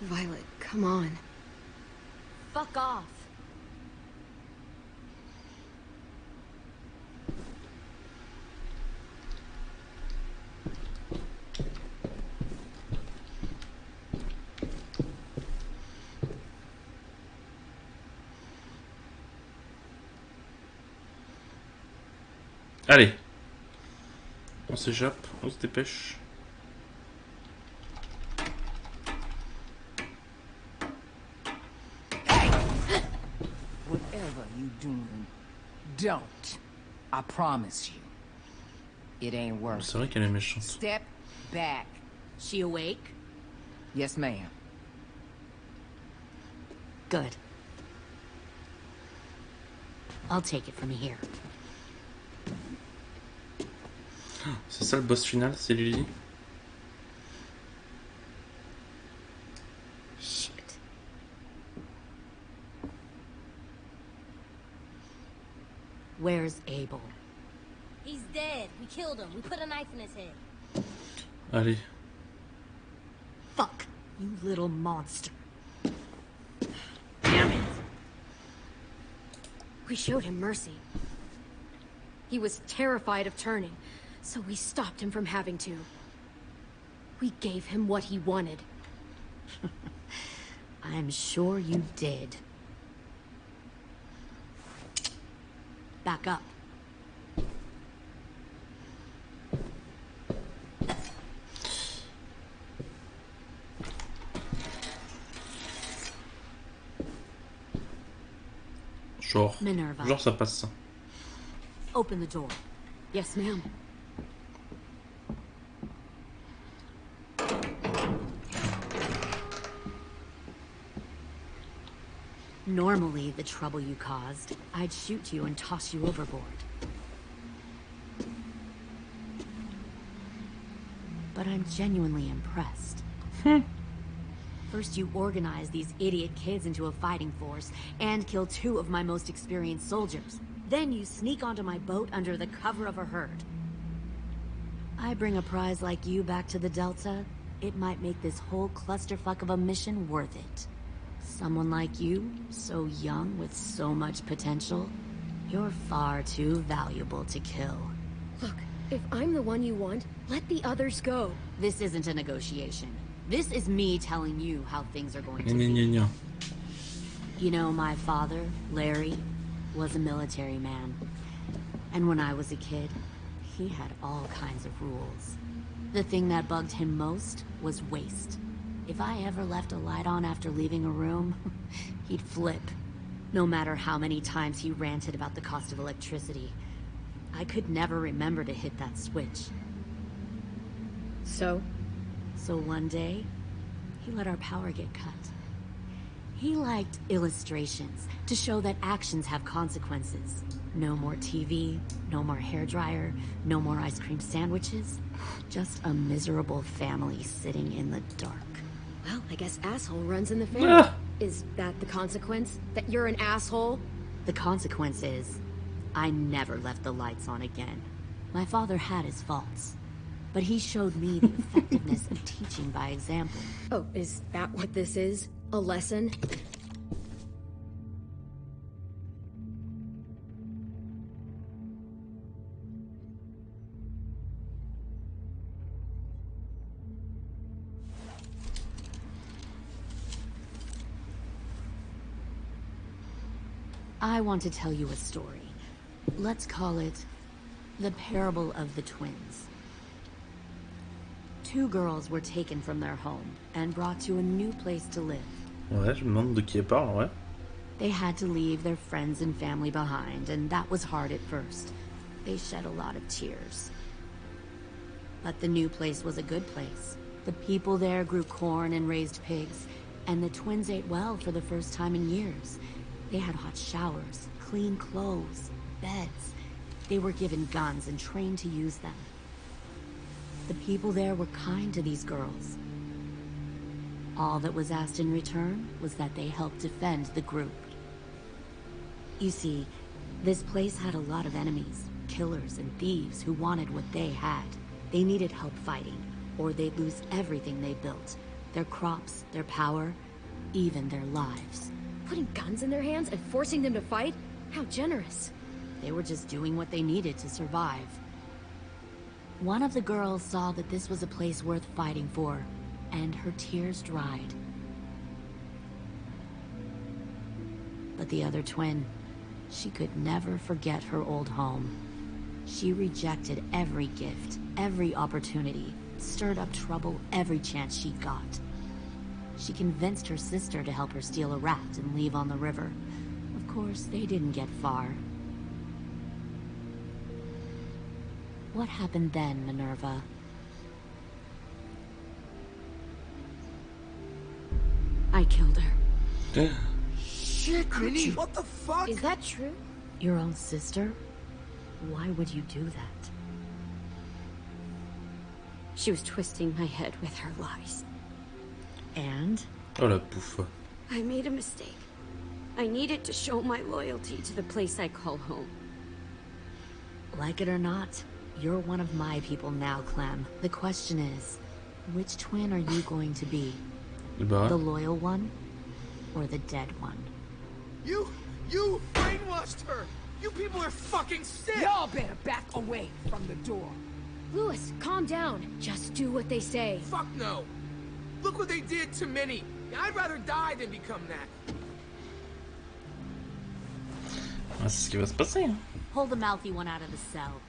Violet, come on. Fuck off. Allez. On s'échappe, on se dépêche. Whatever you doing, don't. I promise you. It ain't worth it. C'est vrai qu'elle est méchante. Step back. She awake? Yes, ma'am. Good. I'll take it from here. C'est ça le boss final, c'est Lily? Shit. Where's Abel? He's dead. We killed him. We put a knife in his head. Allez. Fuck, you little monster. Damn it. We showed him mercy. He was terrified of turning, so we stopped him from having to. We gave him what he wanted. I'm sure you did. Back up. Minerva. Genre ça passe ça. Open the door. Yes, ma'am. Normally, the trouble you caused, I'd shoot you and toss you overboard. But I'm genuinely impressed. First, you organize these idiot kids into a fighting force and kill 2 of my most experienced soldiers. Then you sneak onto my boat under the cover of a herd. I bring a prize like you back to the Delta, it might make this whole clusterfuck of a mission worth it. Someone like you, so young with so much potential, you're far too valuable to kill. Look, if I'm the one you want, let the others go. This isn't a negotiation. This is me telling you how things are going to be. You know, my father, Larry, was a military man. And when I was a kid, he had all kinds of rules. The thing that bugged him most was waste. If I ever left a light on after leaving a room, he'd flip. No matter how many times he ranted about the cost of electricity, I could never remember to hit that switch. So one day, he let our power get cut. He liked illustrations to show that actions have consequences. No more TV, no more hairdryer, no more ice cream sandwiches. Just a miserable family sitting in the dark. Well, I guess asshole runs in the family. Is that the consequence? That you're an asshole? The consequence is, I never left the lights on again. My father had his faults, but he showed me the effectiveness of teaching by example. Oh, is that what this is? A lesson? I want to tell you a story. Let's call it the parable of the twins. 2 girls were taken from their home and brought to a new place to live. Ouais, je me demande de qui elle parle, ouais. They had to leave their friends and family behind, and that was hard at first. They shed a lot of tears. But the new place was a good place. The people there grew corn and raised pigs, and the twins ate well for the first time in years. They had hot showers, clean clothes, beds. They were given guns and trained to use them. The people there were kind to these girls. All that was asked in return was that they help defend the group. You see, this place had a lot of enemies, killers and thieves who wanted what they had. They needed help fighting, or they'd lose everything they built. Their crops, their power, even their lives. Putting guns in their hands and forcing them to fight? How generous. They were just doing what they needed to survive. One of the girls saw that this was a place worth fighting for, and her tears dried. But the other twin, she could never forget her old home. She rejected every gift, every opportunity, stirred up trouble every chance she got. She convinced her sister to help her steal a raft and leave on the river. Of course, they didn't get far. What happened then, Minerva? I killed her. Shit, Minnie, what the fuck? Is that true? Your own sister? Why would you do that? She was twisting my head with her lies. And? Oh la bouffe. I made a mistake. I needed to show my loyalty to the place I call home. Like it or not, you're one of my people now, Clem. The question is, which twin are you going to be? The loyal one or the dead one? You brainwashed her! You people are fucking sick! Y'all better back away from the door. Louis, calm down. Just do what they say. Fuck no! Look what they did to Minnie. I'd rather die than become that. C'est ce qui va se passer. Hein. Pull the mouthy one out of the cell.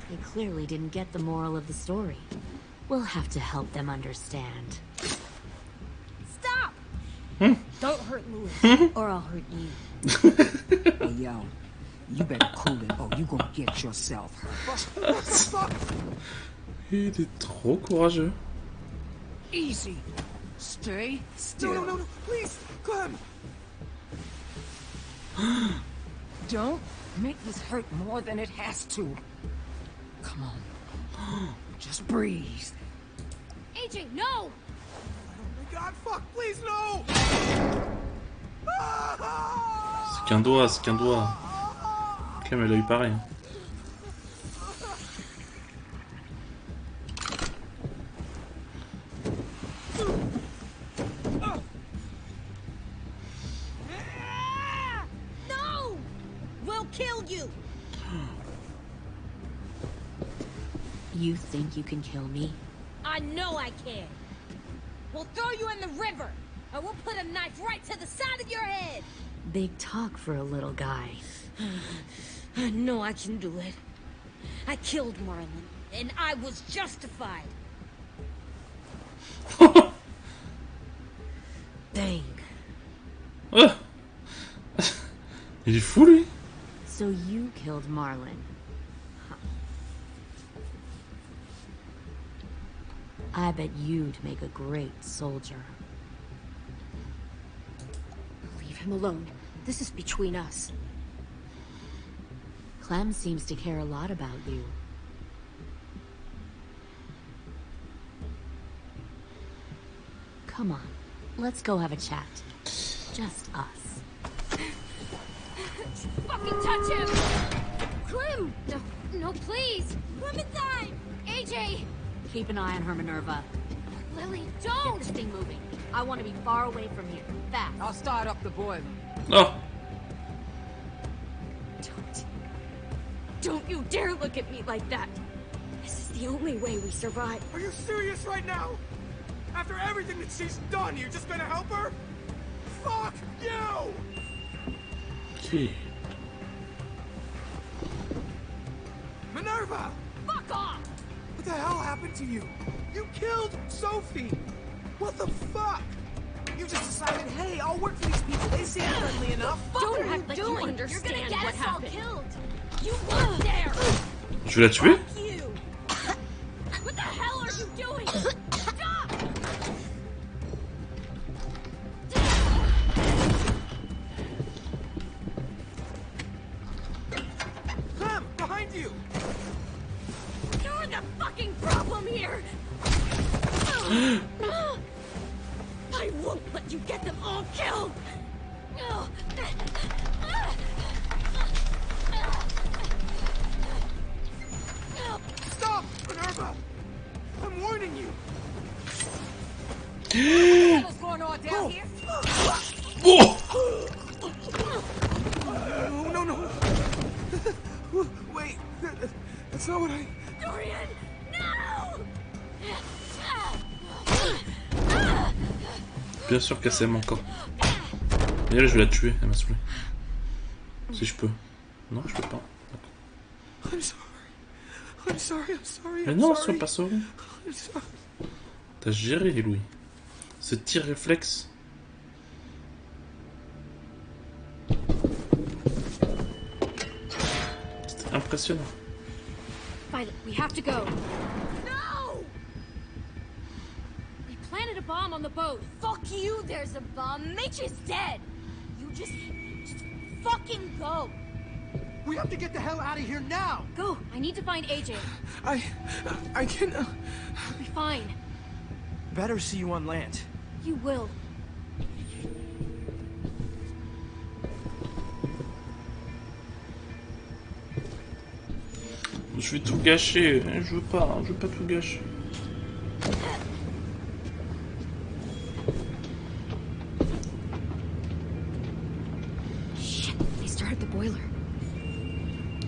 They clearly didn't get the moral of the story. We'll have to help them understand. Stop! Don't hurt Louis, or I'll hurt you. Hey, yo, you better cool it, or you gonna get yourself hurt. Il est trop courageux. Easy. Stay still. No, please, Clem. Don't make this hurt more than it has to. Come on. Just breathe. AJ, no! Oh my God, fuck, please, no! C'est qu'un doigt, c'est qu'un doigt. Clem, elle a eu pareil. Hein. No! We'll kill you! You think you can kill me? I know I can. We'll throw you in the river, and we'll put a knife right to the side of your head. Big talk for a little guy. I know I can do it. I killed Marlon, and I was justified. Dang. Il est fou, lui. So you killed Marlon. Huh. I bet you'd make a great soldier. Leave him alone. This is between us. Clem seems to care a lot about you. Come on, let's go have a chat. Just us. Fucking touch him! Clem! No, please! Clementine! AJ! Keep an eye on her, Minerva. Lily, Get don't! this thing moving. I want to be far away from here. Fast. I'll start up the boiler. Oh. Don't you dare look at me like that! This is the only way we survive. Are you serious right now? After everything that she's done, you're just gonna help her? Fuck you! Qui? Minerva! Fuck off! What the hell happened to you? You killed Sophie! What the fuck? You just decided, hey, I'll work for these people. They seem friendly enough. Don't act like you You're understand gonna get what us all happened. killed. You weren't there. Tu l'as tué? Fuck you. What the hell are you doing? Stop! Clem, behind you! You're the fucking problem here. I won't let you get them all killed. Stop, Minerva! I'm warning you! What the hell is going on down here? No. Wait, that's not what I... Dorian, no! Bien sûr qu'elle s'aime encore. Et là, je vais la tuer, elle m'a saoulé. Si je peux. Non, je peux pas. I'm sorry. Mais non, sois pas sorry. T'as géré, Louis. Ce tir réflexe. C'était impressionnant. Violet, we have to go. No! We planted a bomb on the boat. Fuck you, there's a bomb. Mitch is dead. You just fucking go. We have to get the hell out of here now! Go! I need to find AJ. I can't... You'll be fine. Better see you on land. You will. Je vais tout gâcher. Je veux pas tout gâcher. Shit, they started the boiler.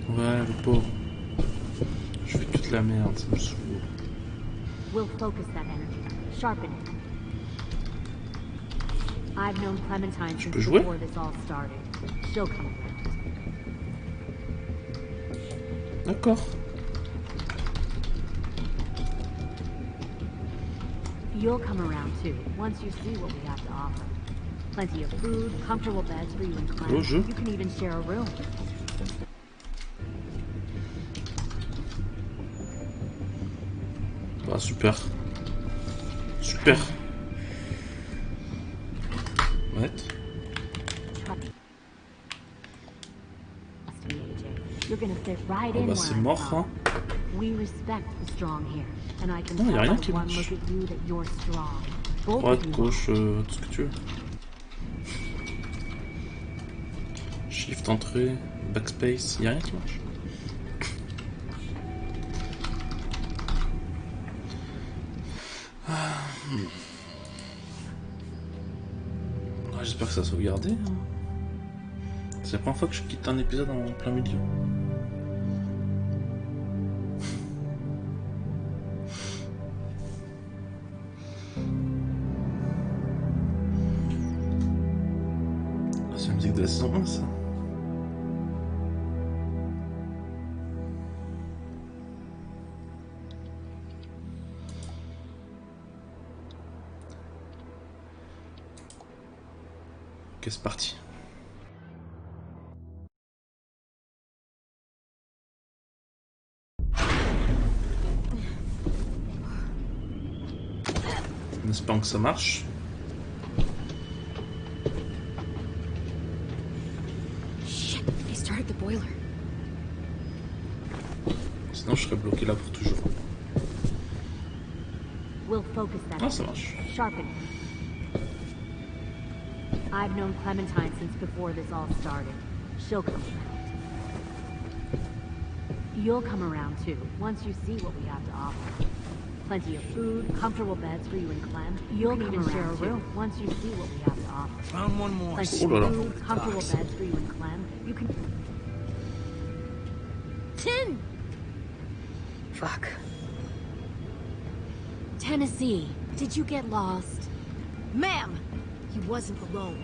Ouais, le pauvre. Je fais toute la merde, ça me saoule. We'll focus that energy. Sharpen it. I've known Clementine since before this all started. She'll come around. D'accord. You'll come around too, once you see what we have to offer. Plenty of food, comfortable beds for you and Clem. You can even share a room. Ah, super. Super. Ouais. Ah bah c'est mort, hein. Non, y'a rien qui marche. Droite, gauche, tout ce que tu veux. Shift, entrée, backspace, y'a rien qui marche. J'espère que ça a sauvegardé. C'est la première fois que je quitte un épisode en plein milieu. C'est la musique de la saison 1, ça. Ok, c'est parti. En espérant que ça marche. Shit, they started the boiler. Sinon je serais bloqué là pour toujours. Ah, ça marche. I've known Clementine since before this all started. She'll come around. You'll come around too, once you see what we have to offer. Plenty of food, comfortable beds for you and Clem. You'll come around share a room once you see what we have to offer. Found one more. Plenty of food, comfortable beds for you and Clem. You can... Tin! Fuck. Tennessee, did you get lost? Ma'am! He wasn't alone.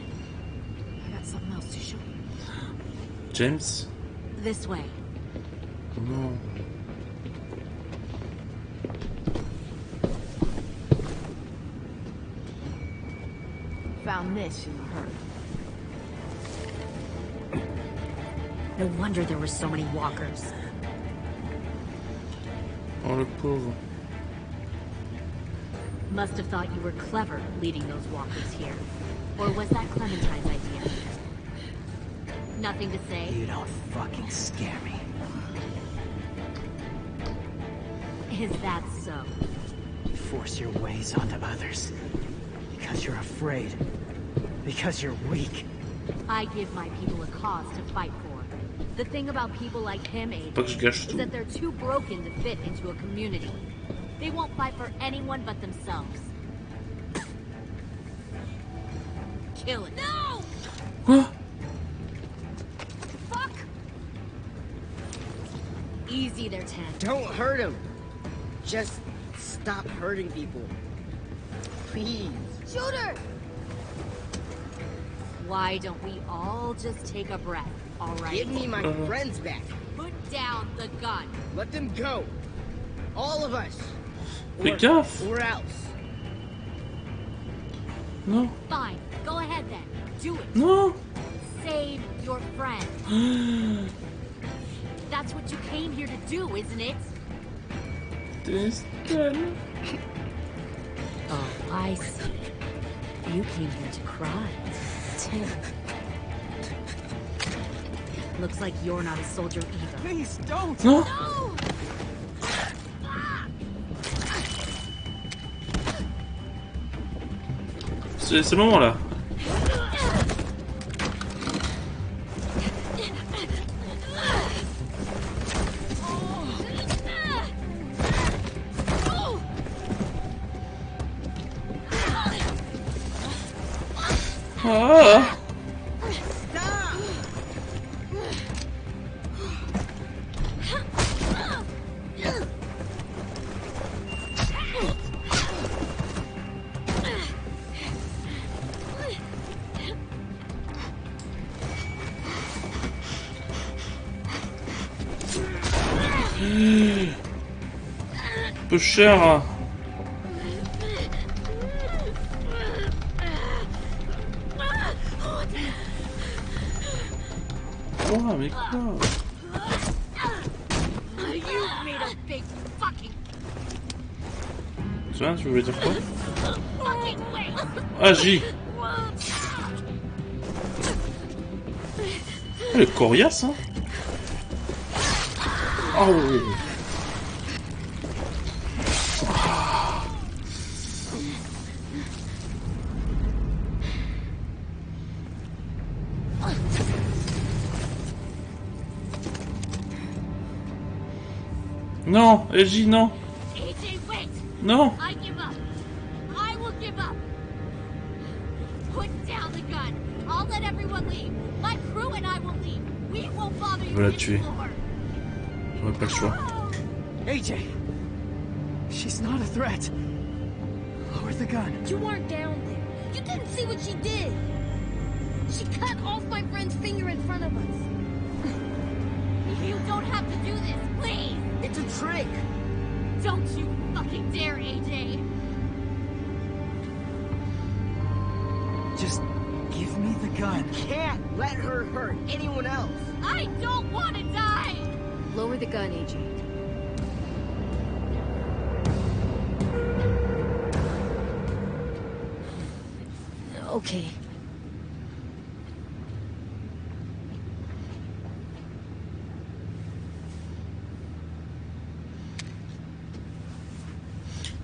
I got something else to show you. James? This way. No. Found this in the herd. No wonder there were so many walkers. Oh, le pauvre. Must have thought you were clever leading those walkers here. Or was that Clementine's idea? Nothing to say? You don't fucking scare me. Is that so? You force your ways onto others. Because you're afraid. Because you're weak. I give my people a cause to fight for. The thing about people like him, AJ, is that they're too broken to fit into a community. They won't fight for anyone but themselves. Kill it. No! Fuck! Easy there, Ten. Don't hurt him. Just stop hurting people. Please. Shoot her! Why don't we all just take a breath, all right? Give me my friends back. Put down the gun. Let them go. All of us. Fais gaffe. Or else. No. Fine. Go ahead then. Do it. No. Save your friend. That's what you came here to do, isn't it? Oh, I see. You came here to cry. Tim. Looks like you're not a soldier either. Please, don't! Non. C'est le moment là. Ah. Peu cher. Oh mais quoi? Tu vois, tu voulais dire quoi? Agis. Elle est coriace, hein? Oh oui. Non, Elgie, non. AJ, wait. Non. I give up. I will give up. Put down the gun. I'll let everyone leave. My crew and I will leave. We won't bother Je you vais la tuer. anymore. J'aurais pas le choix. AJ! She's not a threat. Lower the gun. You weren't down there. You didn't see what she did. She cut off my friend's finger in front of us. You don't have to do this, please. It's a trick. Don't you fucking dare, AJ. Just give me the gun. You can't let her hurt anyone else. I don't want to die. Lower the gun, AJ. Okay.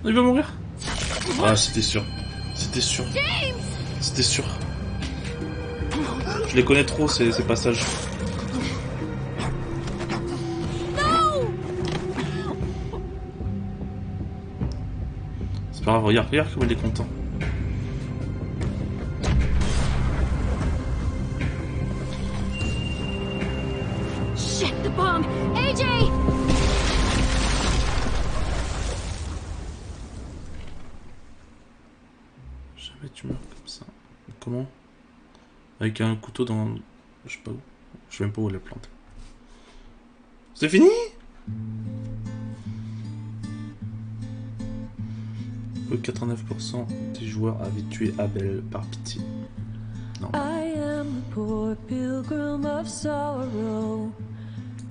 Il va mourir? Ah, c'était sûr. C'était sûr. C'était sûr. Je les connais trop, ces passages. C'est pas grave, regarde comme il est content. Shit, the bomb. AJ! Jamais tu meurs comme ça. Comment? Avec un couteau dans... Je sais pas où. Je sais même pas où la plante. C'est fini? Le 89% des joueurs avaient tué Abel par pitié. Non. I am a poor pilgrim of sorrow,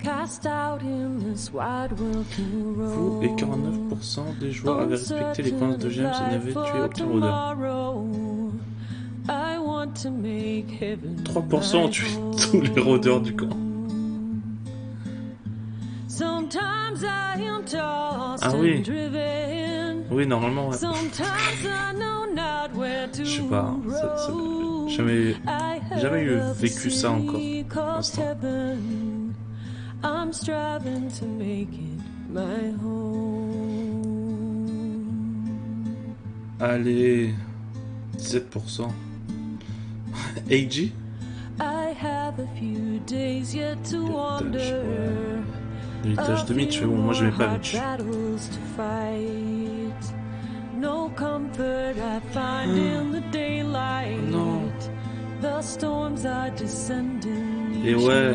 cast out in this wide world to Vous et 49% des joueurs avaient respecté les commandes de James et n'avaient tué aucun rôdeur. 3% ont tué tous les rôdeurs du camp. Ah oui. Oui, normalement, ouais. Je sais pas, jamais eu vécu ça encore, pour l'instant. Allez, 17%. AG? L'héritage de Mitch, bon, moi je n'aimais pas Mitch. No comfort I find in the daylight. Non. The storms are descending. Et ouais.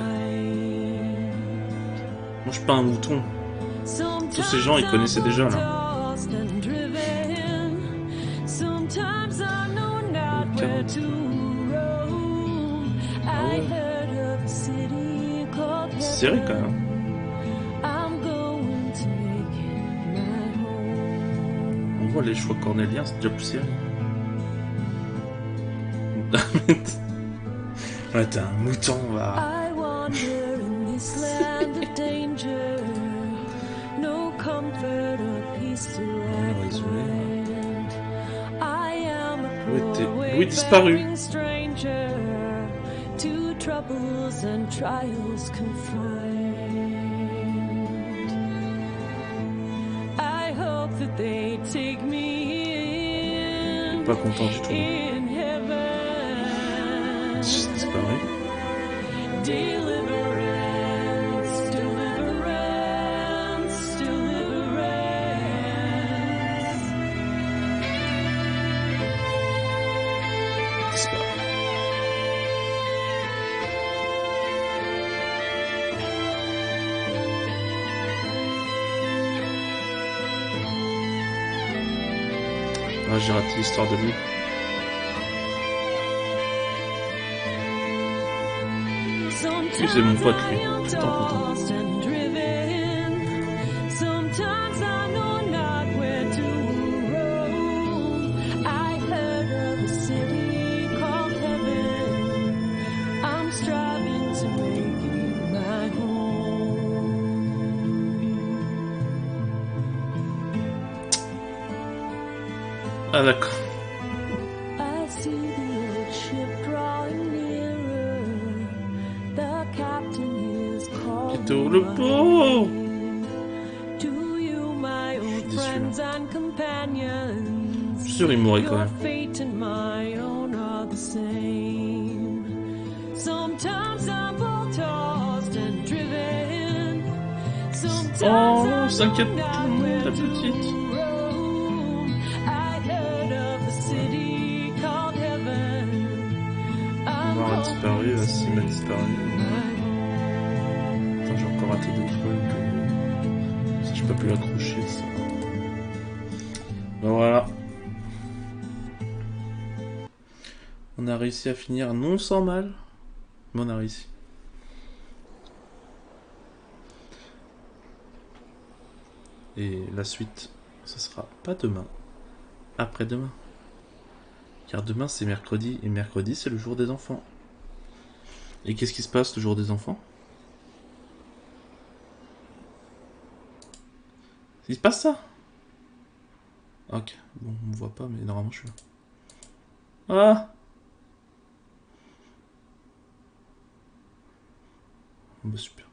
Moi je suis pas un mouton. Tous ces gens ils connaissaient déjà là. Ah ouais. C'est serré quand même. On voit les choix cornéliens, c'est déjà plus serré. Ouais, t'es un mouton, va. wander in this land of danger. No comfort or peace to I find. I am a poor wayfaring stranger to troubles and trials confined. I hope that they take me in. Pas content du tout. In heaven. Disparu. Deliverance, deliverance, deliverance. Disparu. Ah, j'ai raté l'histoire de lui. Oui, c'est mon pote, lui. Tout le temps content. Ah d'accord. Plutôt le pot. Je suis déçu là. Je suis sûr il mourrait quand même. Oh, s'inquiète la petite. On a disparu, la cime a disparu. Attends, j'ai encore raté des trucs. Si je peux plus l'accrocher, ça. Ben voilà. On a réussi à finir, non sans mal, mais on a réussi. Et la suite, ce sera pas demain, après-demain. Car demain c'est mercredi, et mercredi c'est le jour des enfants. Et qu'est-ce qui se passe le jour des enfants? Il se passe ça? Ok, bon, on me voit pas, mais normalement je suis là. Ah! Bah super.